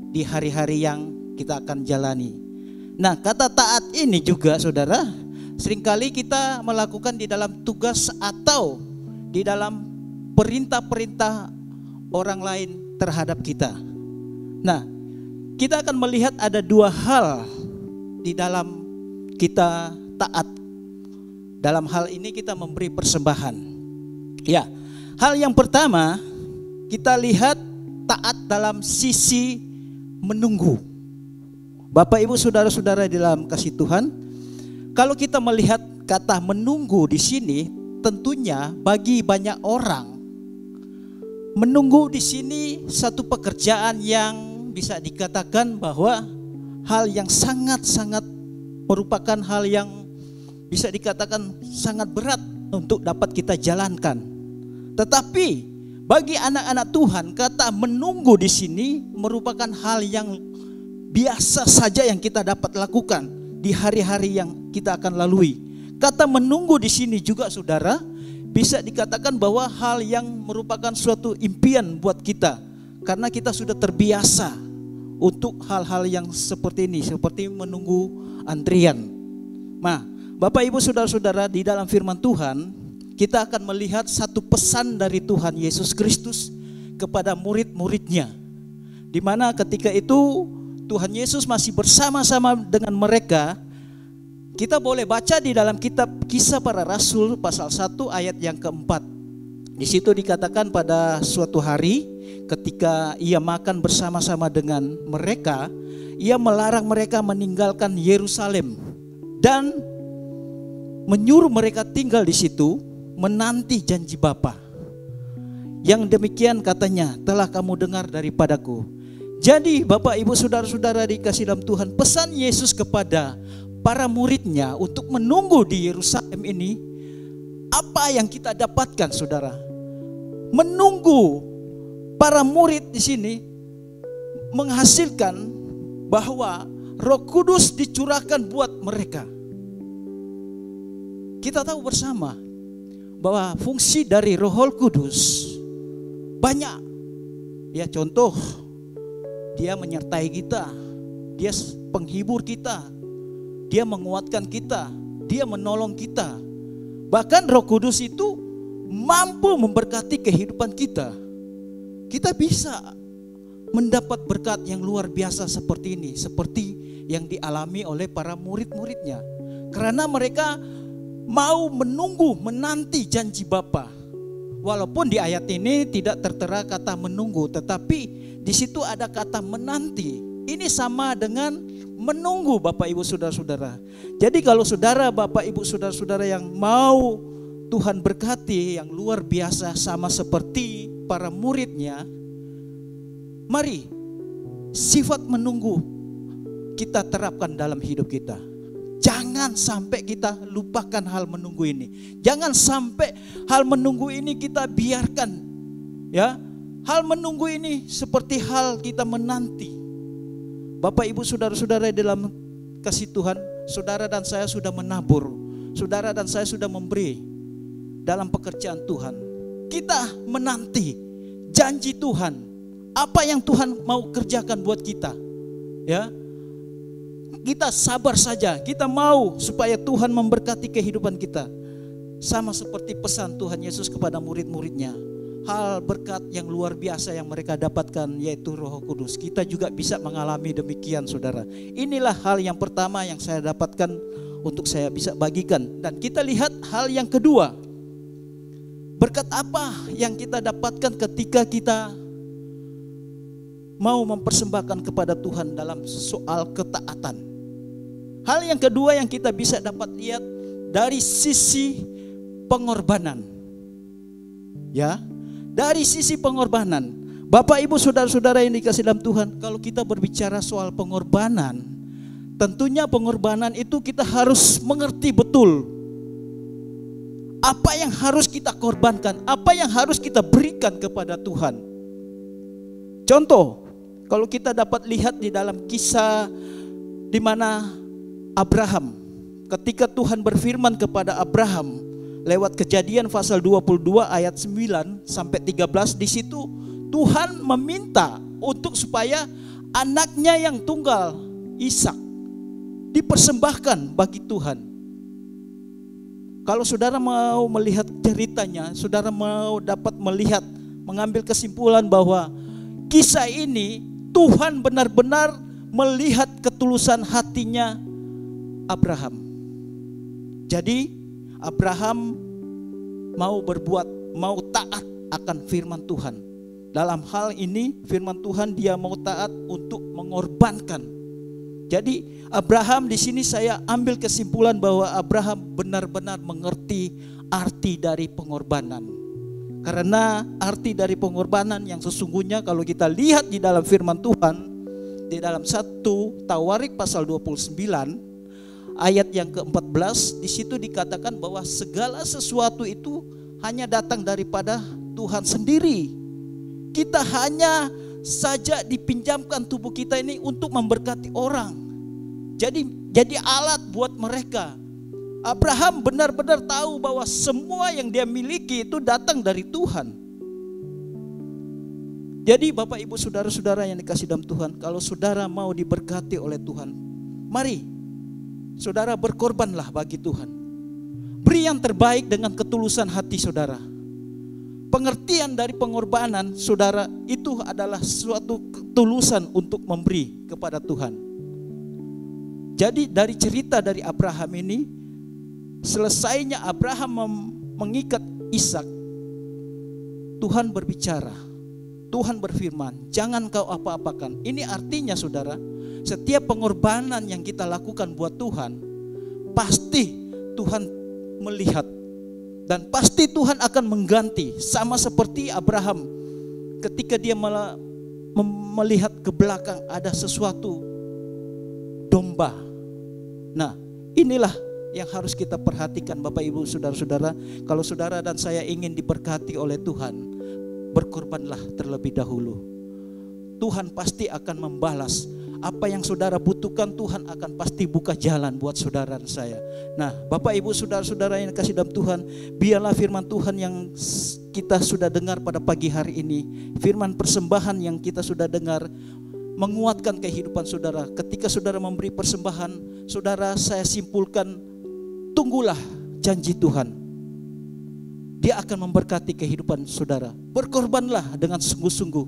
di hari-hari yang kita akan jalani. Nah, kata taat ini juga saudara, seringkali kita melakukan di dalam tugas atau di dalam perintah-perintah orang lain terhadap kita. Nah, kita akan melihat ada dua hal di dalam kita taat. Dalam hal ini kita memberi persembahan. Ya, hal yang pertama kita lihat taat dalam sisi menunggu. Bapak Ibu Saudara-saudara di dalam kasih Tuhan, kalau kita melihat kata menunggu di sini, tentunya bagi banyak orang menunggu di sini satu pekerjaan yang bisa dikatakan bahwa hal yang sangat-sangat merupakan hal yang bisa dikatakan sangat berat untuk dapat kita jalankan. Tetapi bagi anak-anak Tuhan, kata menunggu di sini merupakan hal yang biasa saja yang kita dapat lakukan di hari-hari yang kita akan lalui. Kata menunggu di sini juga saudara, bisa dikatakan bahwa hal yang merupakan suatu impian buat kita. Karena kita sudah terbiasa untuk hal-hal yang seperti ini, seperti menunggu antrian. Nah, Bapak Ibu Saudara-saudara, di dalam firman Tuhan, kita akan melihat satu pesan dari Tuhan Yesus Kristus kepada murid-muridnya. Di mana ketika itu Tuhan Yesus masih bersama-sama dengan mereka. Kita boleh baca di dalam kitab Kisah Para Rasul pasal 1 ayat yang keempat. Di situ dikatakan pada suatu hari ketika ia makan bersama-sama dengan mereka, ia melarang mereka meninggalkan Yerusalem dan menyuruh mereka tinggal di situ menanti janji Bapa. Yang demikian katanya, telah kamu dengar daripadaku. Jadi Bapak Ibu Saudara-saudara dikasih dalam Tuhan, pesan Yesus kepada para muridnya untuk menunggu di Yerusalem ini, apa yang kita dapatkan saudara? Menunggu para murid di sini menghasilkan bahwa Roh Kudus dicurahkan buat mereka. Kita tahu bersama bahwa fungsi dari Roh Kudus banyak. Ya, contoh, dia menyertai kita, dia penghibur kita, dia menguatkan kita, dia menolong kita. Bahkan Roh Kudus itu mampu memberkati kehidupan kita. Kita bisa mendapat berkat yang luar biasa seperti ini, seperti yang dialami oleh para murid-muridnya. Karena mereka mau menunggu, menanti janji Bapa. Walaupun di ayat ini tidak tertera kata menunggu, tetapi di situ ada kata menanti. Ini sama dengan menunggu Bapak Ibu Saudara-saudara. Jadi kalau saudara Bapak Ibu Saudara-saudara yang mau Tuhan berkati yang luar biasa sama seperti para muridnya, mari sifat menunggu kita terapkan dalam hidup kita. Jangan sampai kita lupakan hal menunggu ini. Jangan sampai hal menunggu ini kita biarkan. Ya, hal menunggu ini seperti hal kita menanti. Bapak Ibu Saudara-saudara dalam kasih Tuhan, saudara dan saya sudah menabur, saudara dan saya sudah memberi dalam pekerjaan Tuhan. Kita menanti janji Tuhan, apa yang Tuhan mau kerjakan buat kita. Ya, kita sabar saja, kita mau supaya Tuhan memberkati kehidupan kita. Sama seperti pesan Tuhan Yesus kepada murid-muridnya. Hal berkat yang luar biasa yang mereka dapatkan yaitu Roh Kudus. Kita juga bisa mengalami demikian saudara. Inilah hal yang pertama yang saya dapatkan untuk saya bisa bagikan. Dan kita lihat hal yang kedua. Berkat apa yang kita dapatkan ketika kita mau mempersembahkan kepada Tuhan dalam soal ketaatan. Hal yang kedua yang kita bisa dapat lihat dari sisi pengorbanan. Ya, dari sisi pengorbanan. Bapak, Ibu, saudara-saudara yang dikasihi dalam Tuhan, kalau kita berbicara soal pengorbanan, tentunya pengorbanan itu kita harus mengerti betul apa yang harus kita korbankan, apa yang harus kita berikan kepada Tuhan. Contoh, kalau kita dapat lihat di dalam kisah di mana Abraham, ketika Tuhan berfirman kepada Abraham lewat Kejadian pasal 22 ayat 9 sampai 13, di situ Tuhan meminta untuk supaya anaknya yang tunggal, Ishak, dipersembahkan bagi Tuhan. Kalau saudara mau melihat ceritanya, saudara mau dapat melihat, mengambil kesimpulan bahwa kisah ini Tuhan benar-benar melihat ketulusan hatinya Abraham. Jadi Abraham mau taat akan firman Tuhan. Dalam hal ini firman Tuhan dia mau taat untuk mengorbankan. Jadi Abraham di sini saya ambil kesimpulan bahwa Abraham benar-benar mengerti arti dari pengorbanan. Karena arti dari pengorbanan yang sesungguhnya kalau kita lihat di dalam firman Tuhan, di dalam 1 Tawarik pasal 29 ayat yang ke-14, di situ dikatakan bahwa segala sesuatu itu hanya datang daripada Tuhan sendiri. Kita hanya saja dipinjamkan tubuh kita ini untuk memberkati orang. Jadi alat buat mereka. Abraham benar-benar tahu bahwa semua yang dia miliki itu datang dari Tuhan. Jadi Bapak, Ibu, saudara-saudara yang dikasihi dalam Tuhan, kalau saudara mau diberkati oleh Tuhan, mari saudara berkorbanlah bagi Tuhan. Beri yang terbaik dengan ketulusan hati saudara. Pengertian dari pengorbanan saudara itu adalah suatu ketulusan untuk memberi kepada Tuhan. Jadi dari cerita dari Abraham ini, selesainya Abraham mengikat Ishak, Tuhan berbicara, Tuhan berfirman, jangan kau apa-apakan. Ini artinya saudara, setiap pengorbanan yang kita lakukan buat Tuhan, pasti Tuhan melihat. Dan pasti Tuhan akan mengganti. Sama seperti Abraham ketika dia melihat ke belakang ada sesuatu domba. Nah, inilah yang harus kita perhatikan Bapak, Ibu, saudara-saudara. Kalau saudara dan saya ingin diberkati oleh Tuhan, berkorbanlah terlebih dahulu. Tuhan pasti akan membalas apa yang saudara butuhkan. Tuhan akan pasti buka jalan buat saudara dan saya. Nah, Bapak, Ibu, saudara-saudara yang kasih dalam Tuhan, biarlah firman Tuhan yang kita sudah dengar pada pagi hari ini, firman persembahan yang kita sudah dengar, menguatkan kehidupan saudara. Ketika saudara memberi persembahan, saudara, saya simpulkan, tunggulah janji Tuhan. Dia akan memberkati kehidupan saudara. Berkorbanlah dengan sungguh-sungguh.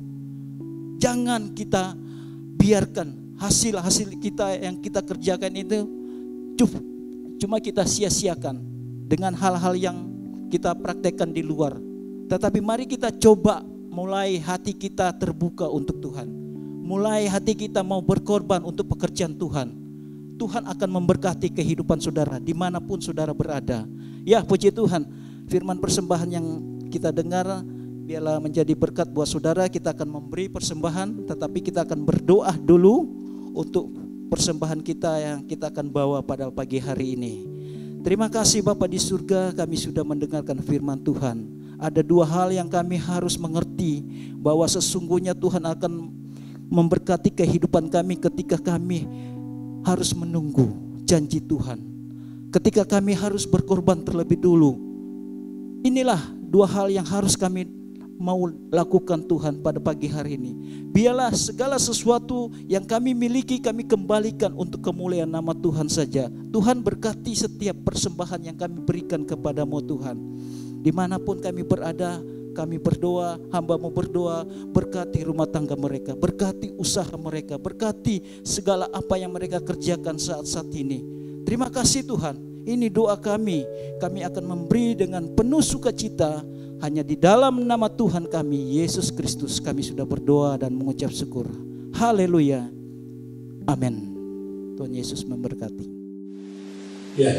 Jangan kita biarkan hasil-hasil kita yang kita kerjakan itu cuma kita sia-siakan dengan hal-hal yang kita praktekkan di luar. Tetapi mari kita coba mulai hati kita terbuka untuk Tuhan. Mulai hati kita mau berkorban untuk pekerjaan Tuhan. Tuhan akan memberkati kehidupan saudara dimanapun saudara berada. Ya, puji Tuhan, firman persembahan yang kita dengar biarlah menjadi berkat buat saudara. Kita akan memberi persembahan, tetapi kita akan berdoa dulu untuk persembahan kita yang kita akan bawa pada pagi hari ini. Terima kasih Bapa di surga, kami sudah mendengarkan firman Tuhan. Ada dua hal yang kami harus mengerti, bahwa sesungguhnya Tuhan akan memberkati kehidupan kami ketika kami harus menunggu janji Tuhan. Ketika kami harus berkorban terlebih dulu. Inilah dua hal yang harus kami mau lakukan Tuhan pada pagi hari ini. Biarlah segala sesuatu yang kami miliki kami kembalikan untuk kemuliaan nama Tuhan saja. Tuhan berkati setiap persembahan yang kami berikan kepadamu Tuhan. Dimanapun kami berada, kami berdoa, hamba-Mu berdoa, berkati rumah tangga mereka, berkati usaha mereka, berkati segala apa yang mereka kerjakan saat-saat ini. Terima kasih Tuhan, ini doa kami akan memberi dengan penuh sukacita. Hanya di dalam nama Tuhan kami, Yesus Kristus, kami sudah berdoa dan mengucap syukur. Haleluya. Amin. Tuhan Yesus memberkati. Ya,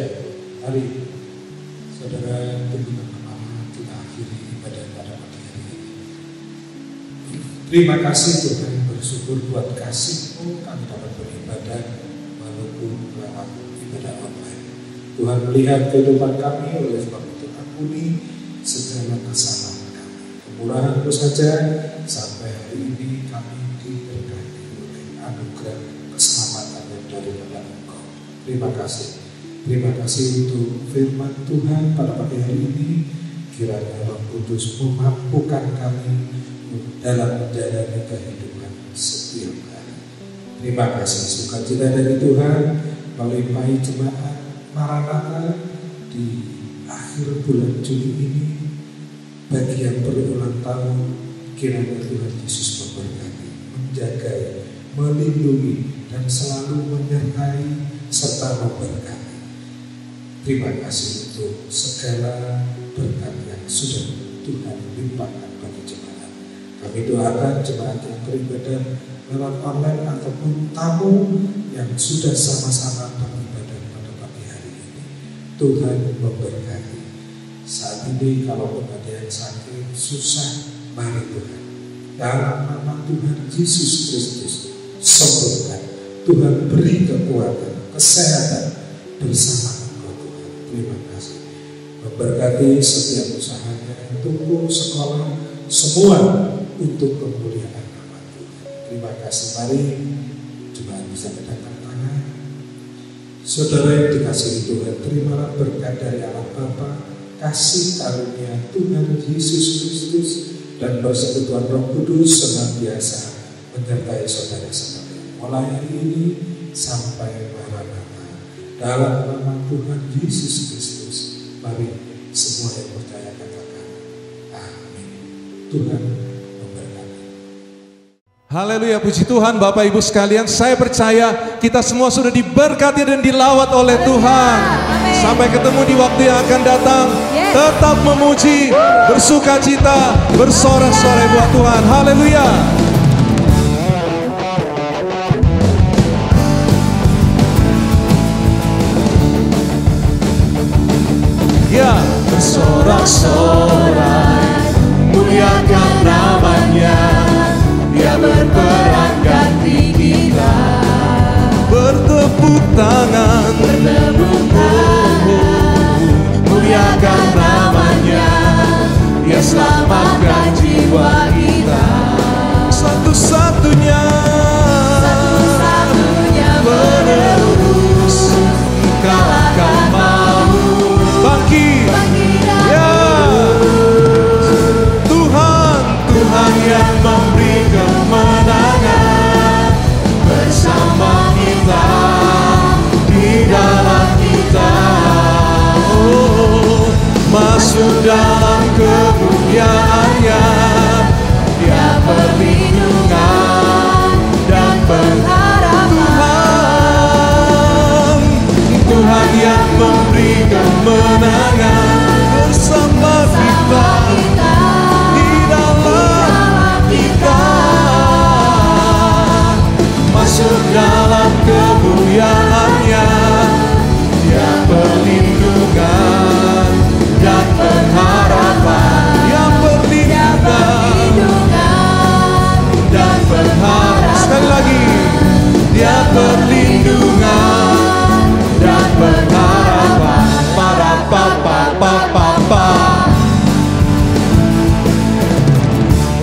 mari saudara tunggu pertama kita akhiri ibadah pada pagi hari ini. Terima kasih Tuhan, bersyukur buat kasih-Mu kami dapat beribadah walaupun lewat ibadah online. Tuhan melihat kehidupan kami, oleh sebab itu ampuni segala kesalahan kami. Kemurahan-Mu saja sampai hari ini kami diberkati oleh anugerah keselamatan yang daripada Engkau. Terima kasih. Terima kasih untuk firman Tuhan pada pagi hari ini. Kiranya Roh Kudus memampukan kami dalam menjalani kehidupan setiap hari. Terima kasih, sukacita dari Tuhan melimpahi jemaat Maranatha di akhir bulan Juli ini. Bagi yang berulang tahun, kiranya Tuhan Yesus memberkati, menjaga, melindungi, dan selalu menyertai serta memberkati. Terima kasih untuk segala berkat yang sudah Tuhan limpahkan bagi jemaat. Kami doakan jemaat yang beribadah lewat online ataupun tamu yang sudah sama-sama beribadah pada pagi hari ini. Tuhan memberkati. Saat ini kalau ada yang sakit, susah, mari Tuhan. Dalam nama Tuhan Yesus Kristus, sembuhkan. Tuhan beri kekuatan, kesehatan bersama. Terima kasih. Memberkati setiap usahanya, toko, sekolah, semua untuk kemuliaan nama Tuhan. Terima kasih. Mari jemaat bisa mengangkat tangan. Saudara yang dikasihi Tuhan, terimalah berkat dari Allah Bapa, kasih karunia Tuhan Yesus Kristus, dan persekutuan Roh Kudus senantiasa menyertai saudara sekalian. Mulai hari ini sampai Maranatha. Dalam nama Tuhan Yesus Kristus, mari semua yang percaya katakan amin. Tuhan memberkati. Haleluya, puji Tuhan. Bapak Ibu sekalian, saya percaya kita semua sudah diberkati dan dilawat oleh Tuhan. Sampai ketemu di waktu yang akan datang. Tetap memuji, bersuka cita, bersorak-sorai buat Tuhan. Haleluya. Ya, bersorak-sorai, muliakan namanya, Dia berperang ganti kita. bertepuk tangan, muliakan namanya, Dia selamatkan jiwa kita. satu-satunya penerus, kalahkan maut. bangkit. Ya, Tuhan yang memberi kemenangan bersama kita, di dalam kita. Oh, masuk dalam kemuliaan-Nya, Dia perlindungan dan pengharapan. Tuhan yang memberi kemenangan bersama kita, di dalam kita. Masuk dalam kemuliaan-Nya, Dia perlindungan dan pengharapan. yang perlindungan Dan pengharapan. sekali lagi. Dia perlindungan dan pengharapan. Para papa papa papa.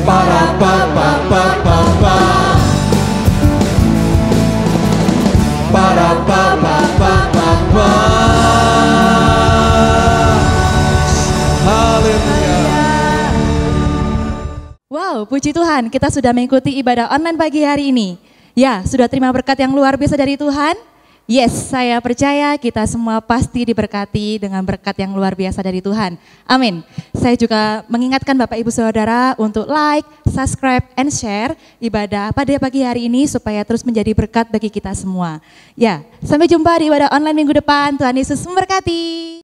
Para papa papa papa. Para papa papa papa. Haleluya. Wow, puji Tuhan, kita sudah mengikuti ibadah online pagi hari ini. Ya, sudah terima berkat yang luar biasa dari Tuhan? Yes, saya percaya kita semua pasti diberkati dengan berkat yang luar biasa dari Tuhan. Amin. Saya juga mengingatkan Bapak Ibu Saudara untuk like, subscribe, and share ibadah pada pagi hari ini supaya terus menjadi berkat bagi kita semua. Ya, sampai jumpa di ibadah online minggu depan. Tuhan Yesus memberkati.